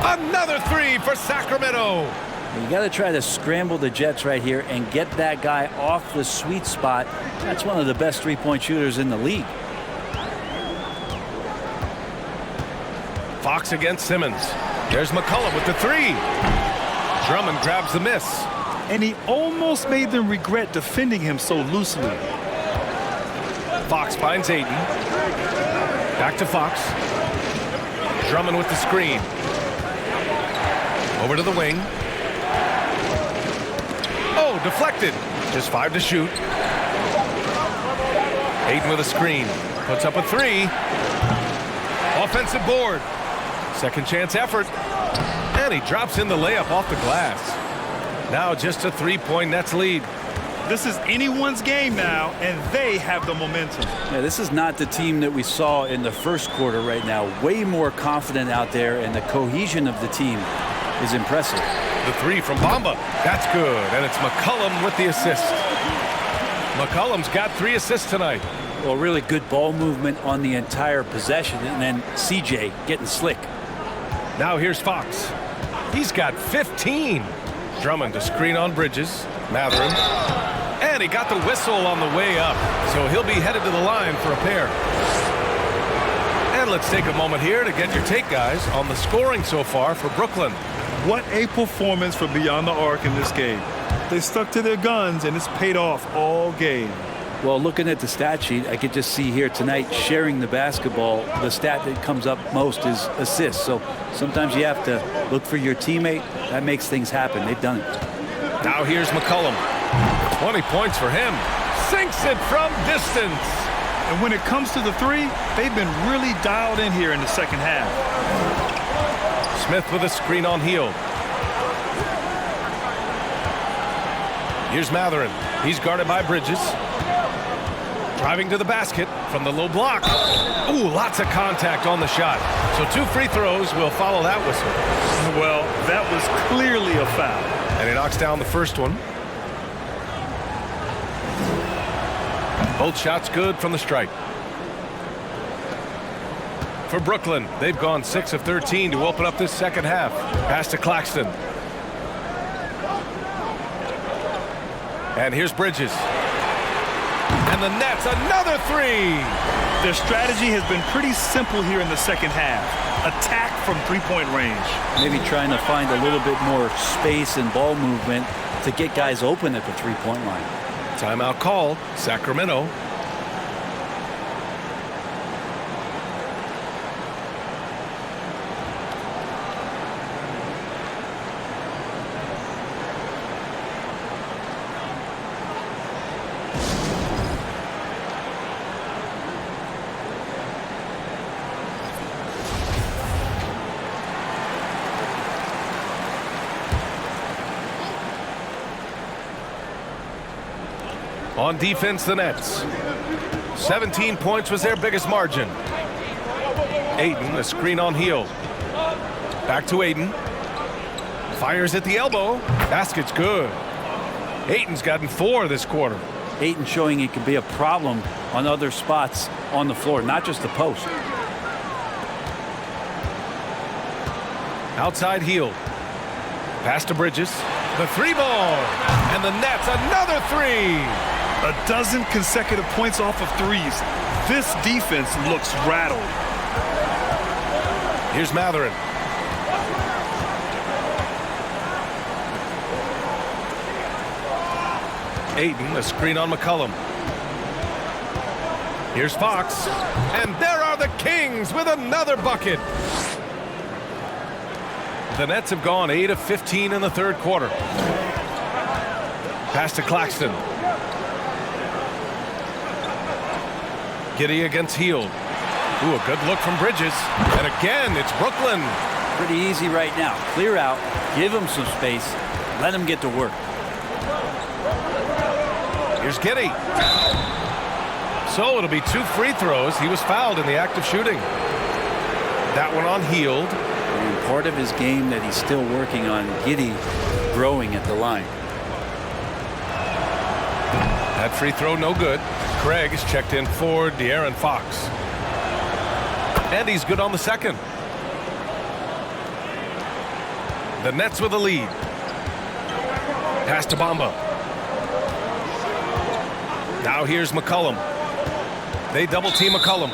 Another 3 for Sacramento. You got to try to scramble the Jets right here and get that guy off the sweet spot. That's one of the best three-point shooters in the league. Fox against Simmons. There's McCollum with the 3. Drummond grabs the miss. And he almost made them regret defending him so loosely. Fox finds Ayton. Back to Fox. Drummond with the screen. Over to the wing. Oh, deflected. Just 5 to shoot. Ayton with a screen. Puts up a 3. Offensive board. Second chance effort. And he drops in the layup off the glass. Now just a 3-point Nets lead. This is anyone's game now, and they have the momentum. Yeah, this is not the team that we saw in the first quarter right now. Way more confident out there, and the cohesion of the team is impressive. The 3 from Bamba. That's good. And it's McCollum with the assist. McCollum's got 3 assists tonight. Well, really good ball movement on the entire possession, and then CJ getting slick. Now here's Fox. He's got 15. Drummond to screen on Bridges. Matherin. And he got the whistle on the way up. So he'll be headed to the line for a pair. And let's take a moment here to get your take, guys, on the scoring so far for Brooklyn. What a performance from beyond the arc in this game. They stuck to their guns, and it's paid off all game. Well, looking at the stat sheet, I could just see here tonight sharing the basketball. The stat that comes up most is assists. So sometimes you have to look for your teammate. That makes things happen. They've done it. Now here's McCollum. 20 points for him. Sinks it from distance. And when it comes to the 3, they've been really dialed in here in the second half. Smith with a screen on Hield. Here's Matherin. He's guarded by Bridges. Driving to the basket from the low block. Ooh, lots of contact on the shot. So 2 free throws will follow that whistle. Well, that was clearly a foul. And he knocks down the first one. Both shots good from the stripe. For Brooklyn, they've gone 6 of 13 to open up this second half. Pass to Claxton. And here's Bridges. And the Nets, another 3. Their strategy has been pretty simple here in the second half. Attack from 3-point range. Maybe trying to find a little bit more space and ball movement to get guys open at the 3-point line. Timeout called, Sacramento. On defense, the Nets. 17 points was their biggest margin. Ayton, a screen on heel. Back to Ayton. Fires at the elbow. Basket's good. Ayton's gotten 4 this quarter. Ayton showing he can be a problem on other spots on the floor, not just the post. Outside heel. Pass to Bridges. The 3-ball. And the Nets, another 3. A dozen consecutive points off of threes. This defense looks rattled. Here's Matherin. Ayton, a screen on McCollum. Here's Fox. And there are the Kings with another bucket. The Nets have gone 8 of 15 in the third quarter. Pass to Claxton. Giddey against Hield. Ooh, a good look from Bridges. And again, it's Brooklyn. Pretty easy right now. Clear out, give him some space, let him get to work. Here's Giddey. So it'll be 2 free throws. He was fouled in the act of shooting. That one on Hield. And part of his game that he's still working on, Giddey growing at the line. That free throw no good. Craig is checked in for De'Aaron Fox. And he's good on the second. The Nets with a lead. Pass to Bamba. Now here's McCollum. They double team McCollum.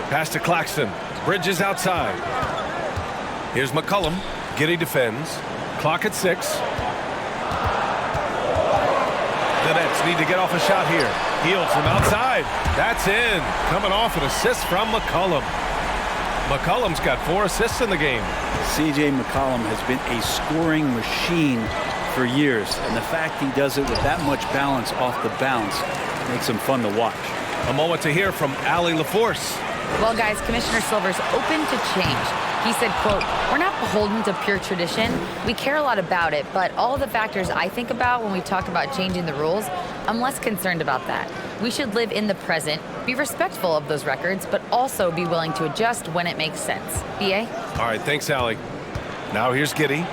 Pass to Claxton. Bridges outside. Here's McCollum. Giddey defends. Clock at 6. The Nets need to get off a shot here. Hield from outside. That's in. Coming off an assist from McCollum. McCollum's got 4 assists in the game. C.J. McCollum has been a scoring machine for years, and the fact he does it with that much balance off the bounce makes him fun to watch. A moment to hear from Allie LaForce. Well, guys, Commissioner Silver's open to change. He said, quote, "We're not beholden to pure tradition. We care a lot about it, but all the factors I think about when we talk about changing the rules, I'm less concerned about that. We should live in the present, be respectful of those records, but also be willing to adjust when it makes sense." BA? All right, thanks, Allie. Now here's Giddey.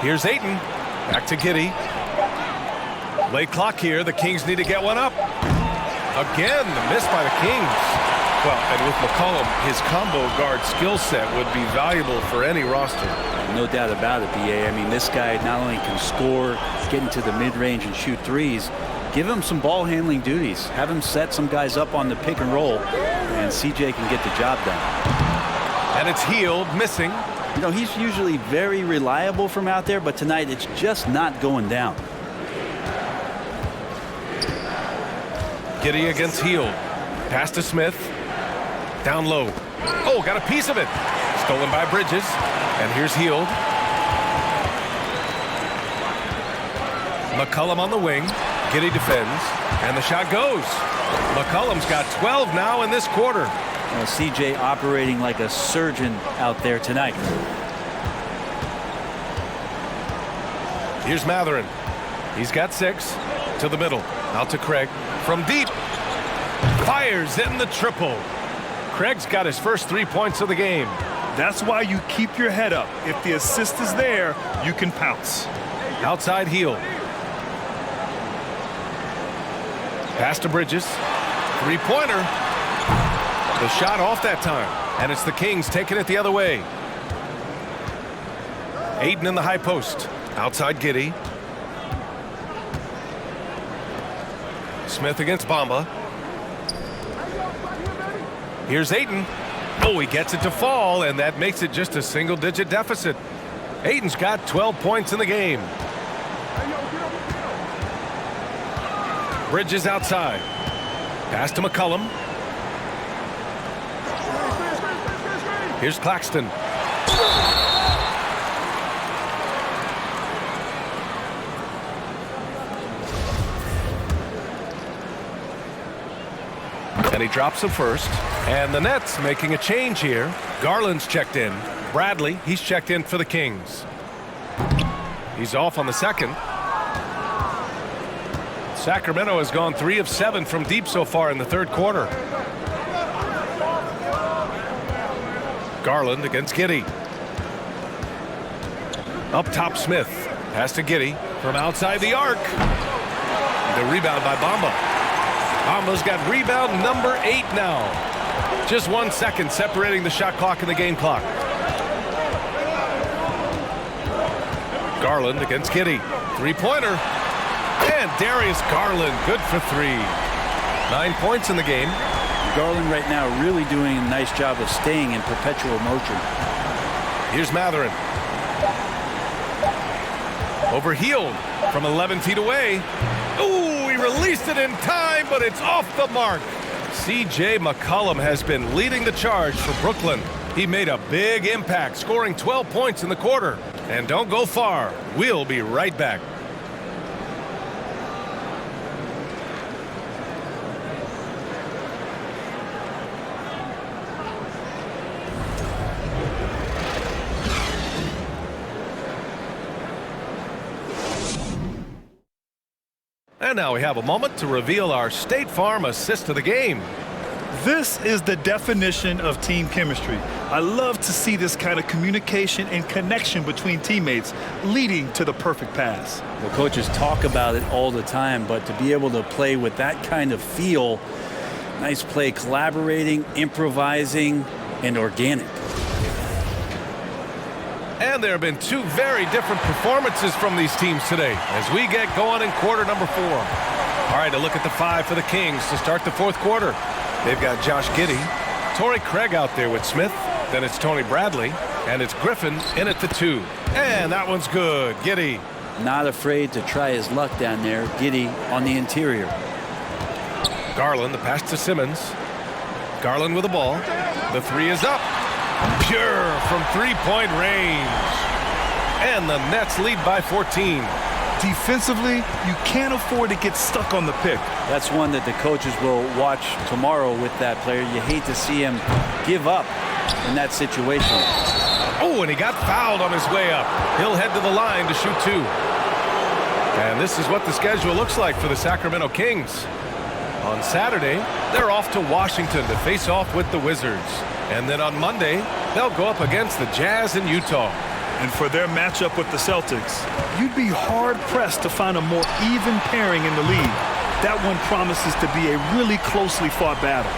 Here's Ayton. Back to Giddey. Late clock here. The Kings need to get one up. Again, the miss by the Kings. Well, and with McCollum, his combo guard skill set would be valuable for any roster. No doubt about it, BA. I mean, this guy not only can score, get into the mid-range and shoot threes, give him some ball handling duties. Have him set some guys up on the pick and roll, and CJ can get the job done. And it's Hield missing. You know, he's usually very reliable from out there, but tonight it's just not going down. Giddey against Hield. Pass to Smith. Down low. Oh, got a piece of it. Stolen by Bridges. And here's Hield. McCollum on the wing. Giddey defends. And the shot goes. McCollum's got 12 now in this quarter. Well, CJ operating like a surgeon out there tonight. Here's Matherin. He's got 6. To the middle. Out to Craig. From deep. Fires in the triple. Craig's got his first 3 points of the game. That's why you keep your head up. If the assist is there, you can pounce. Outside Hield. Pass to Bridges. 3-pointer. The shot off that time. And it's the Kings taking it the other way. Ayton in the high post. Outside Giddey. Smith against Bamba. Here's Ayton. Oh, he gets it to fall, and that makes it just a single-digit deficit. Ayton's got 12 points in the game. Bridges outside. Pass to McCollum. Here's Claxton. and he drops the first. And the Nets making a change here. Garland's checked in. Bradley, he's checked in for the Kings. He's off on the second. Sacramento has gone 3 of 7 from deep so far in the third quarter. Garland against Giddey. Up top, Smith. Pass to Giddey from outside the arc. The rebound by Bamba. Bamba's got rebound number 8 now. Just 1 second separating the shot clock and the game clock. Garland against Giddey. Three-pointer. And Darius Garland, good for 3. 9 points in the game. Garland right now really doing a nice job of staying in perpetual motion. Here's Matherin. Overhealed from 11 feet away. Ooh, he released it in time, but it's off the mark. C.J. McCollum has been leading the charge for Brooklyn. He made a big impact, scoring 12 points in the quarter. And don't go far. We'll be right back. And now we have a moment to reveal our State Farm assist of the game. This is the definition of team chemistry. I love to see this kind of communication and connection between teammates leading to the perfect pass. Well, coaches talk about it all the time, but to be able to play with that kind of feel, nice play, collaborating, improvising, and organic. And there have been 2 very different performances from these teams today as we get going in quarter number 4. All right, a look at the 5 for the Kings to start the fourth quarter. They've got Josh Giddey, Torrey Craig out there with Smith. Then it's Tony Bradley, and it's Griffin in at the 2. And that one's good. Giddey. Not afraid to try his luck down there. Giddey on the interior. Garland, the pass to Simmons. Garland with the ball. The 3 is up. Pure from three-point range. And the Nets lead by 14. Defensively, you can't afford to get stuck on the pick. That's one that the coaches will watch tomorrow with that player. You hate to see him give up in that situation. Oh, and he got fouled on his way up. He'll head to the line to shoot 2. And this is what the schedule looks like for the Sacramento Kings. On Saturday, they're off to Washington to face off with the Wizards. And then on Monday, they'll go up against the Jazz in Utah. And for their matchup with the Celtics, you'd be hard-pressed to find a more even pairing in the league. That one promises to be a really closely fought battle.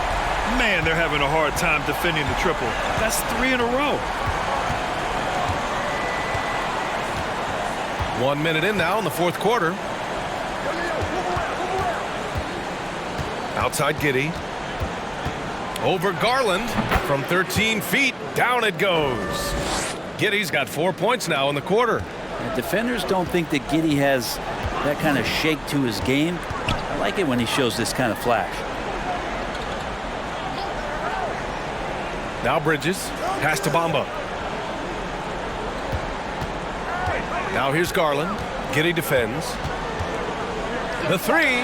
Man, they're having a hard time defending the triple. That's 3 in a row. 1 minute in now in the fourth quarter. Outside Giddey. Over Garland from 13 feet. Down it goes. Giddey's got 4 points now in the quarter. The defenders don't think that Giddey has that kind of shake to his game. I like it when he shows this kind of flash. Now Bridges. Pass to Bamba. Now here's Garland. Giddey defends. The 3.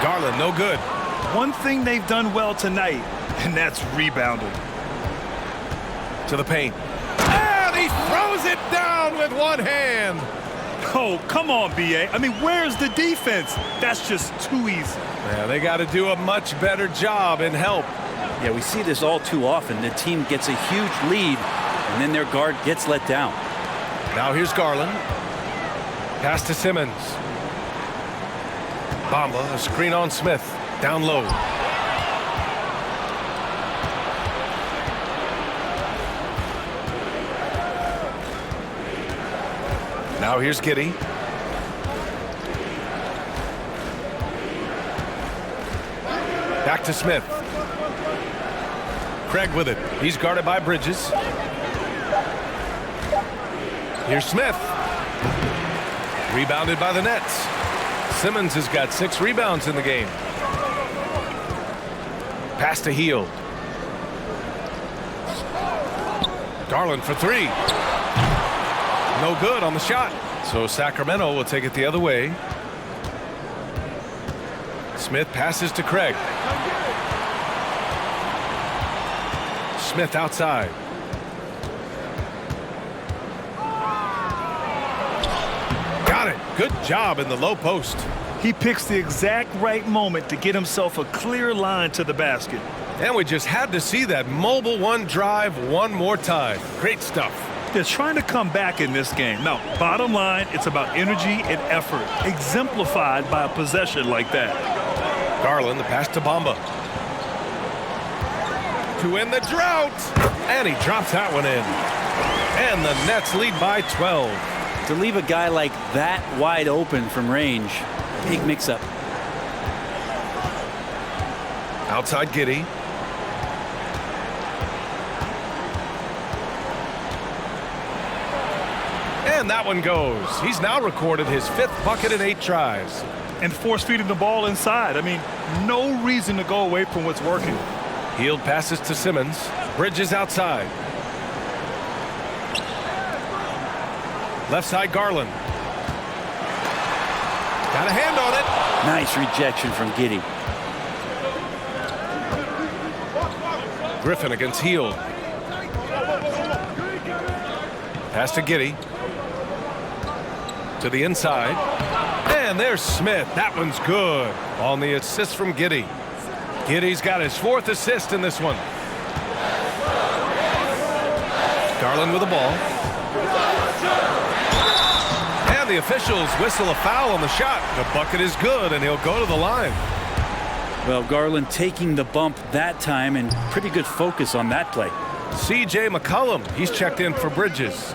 Garland no good. One thing they've done well tonight, and that's rebounding. To the paint. And he throws it down with one hand. Oh, come on, B.A. I mean, where's the defense? That's just too easy. Yeah, they got to do a much better job in help. Yeah, we see this all too often. The team gets a huge lead, and then their guard gets let down. Now here's Garland. Pass to Simmons. Bamba, a screen on Smith. Down low. Now here's Giddey. Back to Smith. Craig with it. He's guarded by Bridges. Here's Smith. Rebounded by the Nets. Simmons has got 6 rebounds in the game. Pass to Hield. Garland for 3. No good on the shot. So Sacramento will take it the other way. Smith passes to Craig. Smith outside. Got it. Good job in the low post. He picks the exact right moment to get himself a clear line to the basket. And we just had to see that mobile one drive one more time. Great stuff. They're trying to come back in this game. Now, bottom line, it's about energy and effort, exemplified by a possession like that. Garland, the pass to Bamba. To end the drought. And he drops that one in. And the Nets lead by 12. To leave a guy like that wide open from range, big mix-up. Outside Giddey. And that one goes. He's now recorded his 5th bucket in 8 tries. And force-feeding the ball inside. I mean, no reason to go away from what's working. Healed passes to Simmons. Bridges outside. Left side Garland. Got a hand on it. Nice rejection from Giddey. Griffin against Hield. Pass to Giddey. To the inside. And there's Smith. That one's good. On the assist from Giddey. Giddey's got his 4th assist in this one. Garland with the ball. And the officials whistle a foul on the shot. The bucket is good, and he'll go to the line. Well, Garland taking the bump that time, and pretty good focus on that play. C.J. McCollum, he's checked in for Bridges.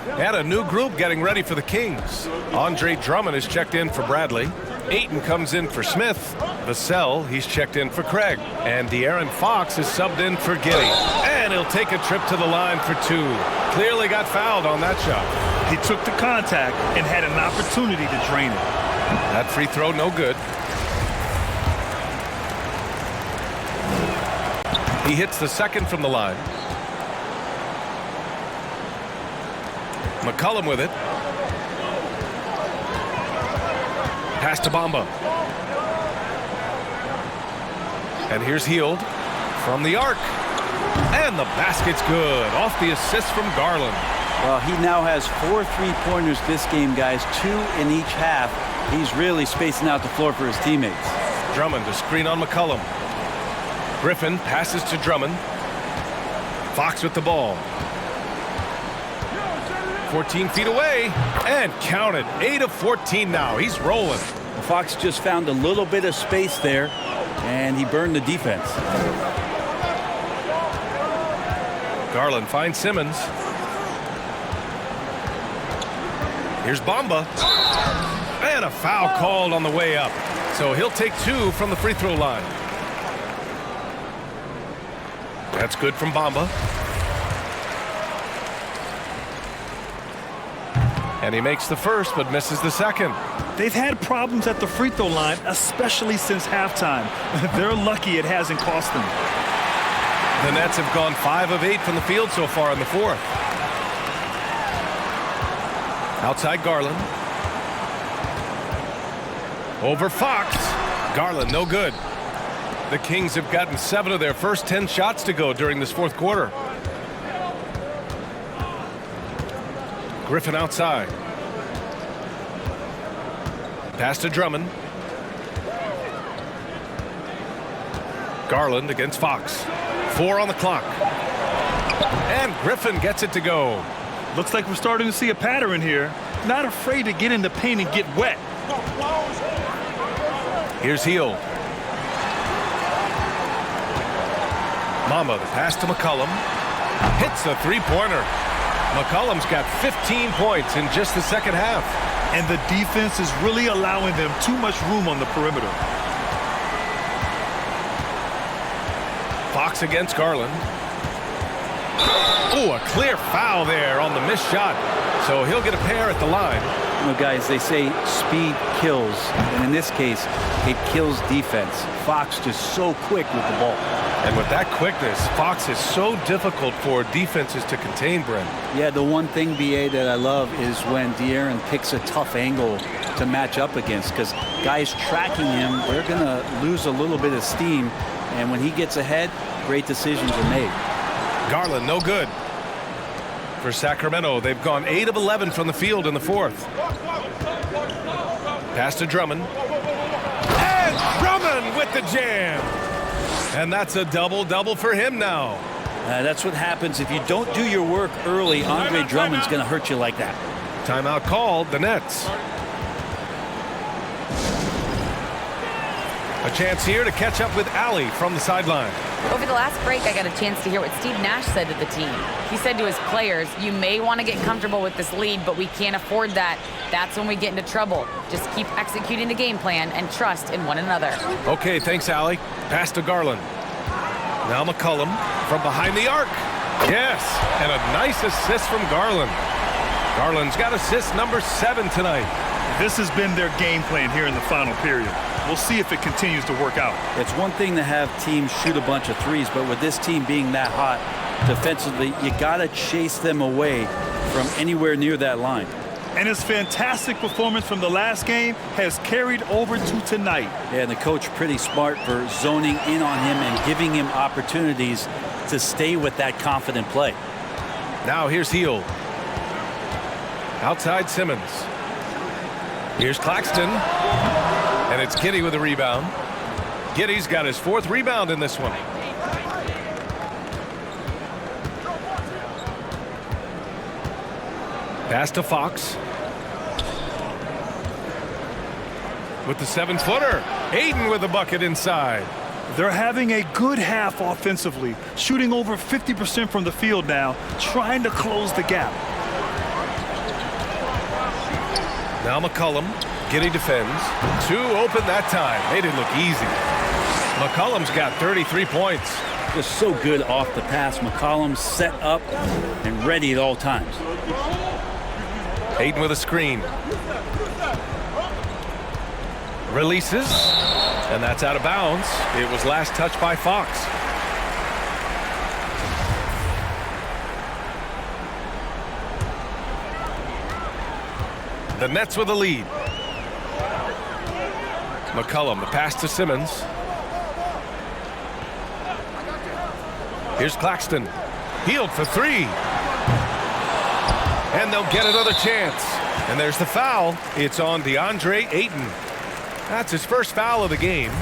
And a new group getting ready for the Kings. Andre Drummond is checked in for Bradley. Ayton comes in for Smith. Vassell, he's checked in for Craig. And De'Aaron Fox is subbed in for Giddey. And he'll take a trip to the line for 2. Clearly got fouled on that shot. He took the contact and had an opportunity to drain it. That free throw, no good. He hits the 2nd from the line. McCollum with it. Pass to Bamba. And here's Hield from the arc. And the basket's good. Off the assist from Garland. Well, he now has 4 3-pointers this game, guys. 2 in each half. He's really spacing out the floor for his teammates. Drummond to screen on McCollum. Griffin passes to Drummond. Fox with the ball. 14 feet away, and count it. 8 of 14 now. He's rolling. Fox just found a little bit of space there, and he burned the defense. Garland finds Simmons. Here's Bamba. And a foul called on the way up. So he'll take 2 from the free throw line. That's good from Bamba. And he makes the first, but misses the second. They've had problems at the free throw line, especially since halftime. They're lucky it hasn't cost them. The Nets have gone 5 of 8 from the field so far in the 4th. Outside Garland. Over Fox. Garland, no good. The Kings have gotten 7 of their first 10 shots to go during this 4th quarter. Griffin outside. Pass to Drummond. Garland against Fox. 4 on the clock. And Griffin gets it to go. Looks like we're starting to see a pattern here. Not afraid to get in the paint and get wet. Here's Hield. Mamba, the pass to McCollum. Hits the 3-pointer. McCollum's got 15 points in just the second half. And the defense is really allowing them too much room on the perimeter. Fox against Garland. Oh, a clear foul there on the missed shot. So he'll get a pair at the line. You know, guys, they say speed kills. And in this case, it kills defense. Fox just so quick with the ball. And with that quickness, Fox is so difficult for defenses to contain, Brent. Yeah, the one thing, BA, that I love is when De'Aaron picks a tough angle to match up against, because guys tracking him, they're going to lose a little bit of steam. And when he gets ahead, great decisions are made. Garland, no good. For Sacramento, they've gone 8 of 11 from the field in the fourth. Pass to Drummond. And Drummond with the jam. And that's a double-double for him now. That's what happens if you don't do your work early. Andre Drummond's going to hurt you like that. Timeout called, the Nets. A chance here to catch up with Allie from the sideline. Over the last break, I got a chance to hear what Steve Nash said to the team. He said to his players, you may want to get comfortable with this lead, but we can't afford that. That's when we get into trouble. Just keep executing the game plan and trust in one another. Okay, thanks, Allie. Pass to Garland. Now McCollum from behind the arc. Yes, and a nice assist from Garland. Garland's got assist number 7 tonight. This has been their game plan here in the final period. We'll see if it continues to work out. It's one thing to have teams shoot a bunch of threes, but with this team being that hot defensively, you got to chase them away from anywhere near that line. And his fantastic performance from the last game has carried over to tonight. Yeah, and the coach pretty smart for zoning in on him and giving him opportunities to stay with that confident play. Now here's Heel. Outside Simmons. Here's Claxton. And it's Giddey with a rebound. Giddey's got his 4th rebound in this one. Pass to Fox. With the 7-footer. Aiden with a bucket inside. They're having a good half offensively, shooting over 50% from the field now, trying to close the gap. Now McCollum. Giddey defends. 2 open that time. Made it look easy. McCollum's got 33 points. Just so good off the pass. McCollum set up and ready at all times. Aiden with a screen. Releases. And that's out of bounds. It was last touched by Fox. The Nets with the lead. McCollum, the pass to Simmons. Here's Claxton. Healed for 3. And they'll get another chance. And there's the foul. It's on DeAndre Ayton. That's his first foul of the game.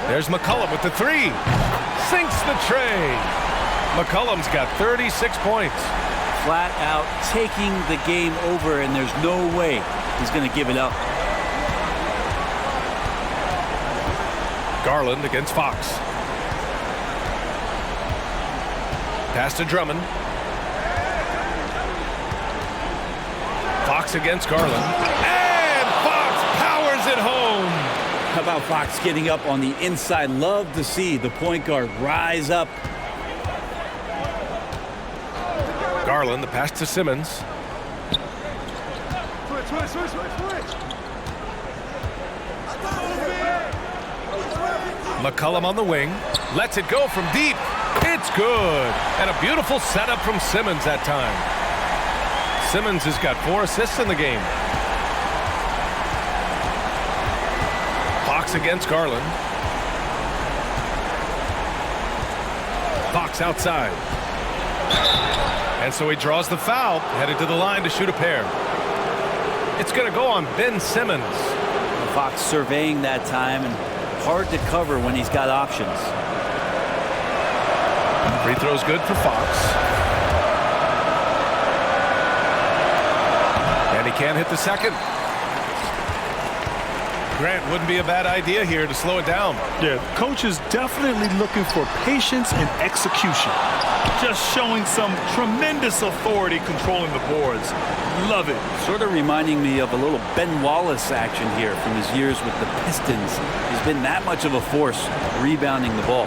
There's McCollum with the 3. Sinks the tray. McCollum's got 36 points. Flat out taking the game over, and there's no way he's going to give it up. Garland against Fox. Pass to Drummond. Fox against Garland. And Fox powers it home. How about Fox getting up on the inside? Love to see the point guard rise up. Garland, the pass to Simmons. McCollum on the wing. Lets it go from deep. It's good. And a beautiful setup from Simmons that time. Simmons has got 4 assists in the game. Fox against Garland. Fox outside. And so he draws the foul, headed to the line to shoot a pair. It's going to go on Ben Simmons. Fox surveying that time, and hard to cover when he's got options. Free throw's good for Fox. And he can't hit the second. Grant, wouldn't be a bad idea here to slow it down. Yeah, coach is definitely looking for patience and execution. Just showing some tremendous authority controlling the boards. Love it. Sort of reminding me of a little Ben Wallace action here from his years with the Pistons. He's been that much of a force rebounding the ball.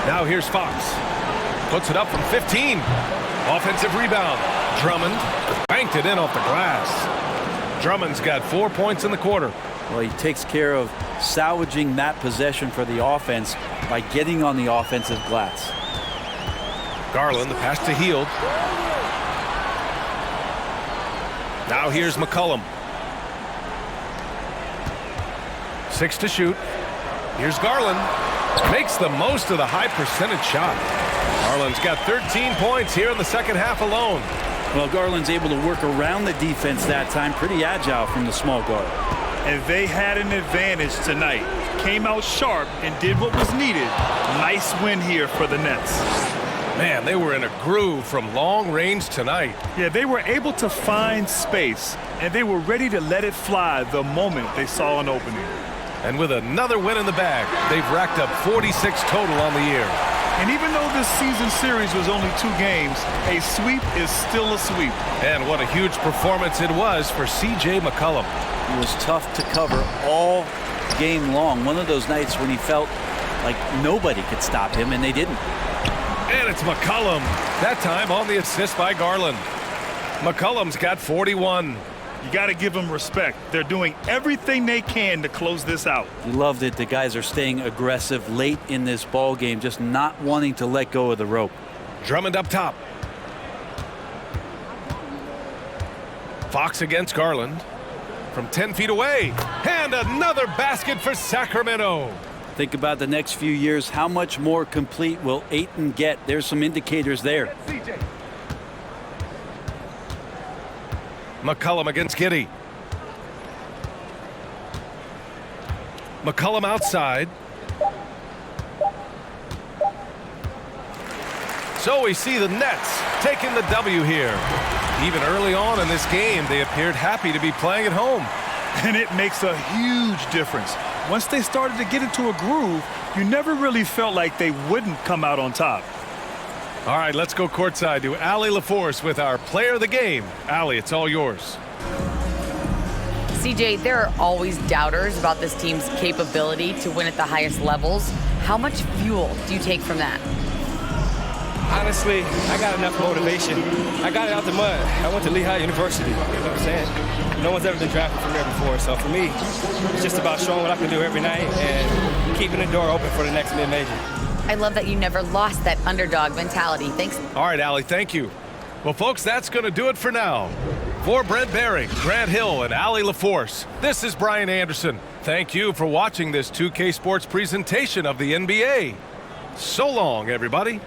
Now here's Fox. Puts it up from 15. Offensive rebound. Drummond banked it in off the glass. Drummond's got 4 points in the quarter. Well, he takes care of salvaging that possession for the offense by getting on the offensive glass. Garland, the pass to Hield. Now here's McCollum. 6 to shoot. Here's Garland. Makes the most of the high percentage shot. Garland's got 13 points here in the second half alone. Well, Garland's able to work around the defense that time. Pretty agile from the small guard. And they had an advantage tonight. Came out sharp and did what was needed. Nice win here for the Nets. Man, they were in a groove from long range tonight. Yeah, they were able to find space, and they were ready to let it fly the moment they saw an opening. And with another win in the bag, they've racked up 46 total on the year. And even though this season series was only 2 games, a sweep is still a sweep. And what a huge performance it was for C.J. McCollum. It was tough to cover all game long. One of those nights when he felt like nobody could stop him, and they didn't. And it's McCollum, that time on the assist by Garland. McCollum's got 41. You got to give them respect. They're doing everything they can to close this out. We loved it. The guys are staying aggressive late in this ball game, just not wanting to let go of the rope. Drummond up top. Fox against Garland from 10 feet away. And another basket for Sacramento. Think about the next few years. How much more complete will Ayton get? There's some indicators there. McCollum against Giddey. McCollum outside. So we see the Nets taking the W here. Even early on in this game, they appeared happy to be playing at home. And it makes a huge difference. Once they started to get into a groove, you never really felt like they wouldn't come out on top. All right, let's go courtside to Allie LaForce with our player of the game. Allie, it's all yours. CJ, there are always doubters about this team's capability to win at the highest levels. How much fuel do you take from that? Honestly, I got enough motivation. I got it out the mud. I went to Lehigh University, you know what I'm saying? No one's ever been drafted from there before, so for me, it's just about showing what I can do every night and keeping the door open for the next mid-major. I love that you never lost that underdog mentality. Thanks. All right, Allie, thank you. Well, folks, that's going to do it for now. For Brent Behring, Grant Hill, and Allie LaForce, this is Brian Anderson. Thank you for watching this 2K Sports presentation of the NBA. So long, everybody.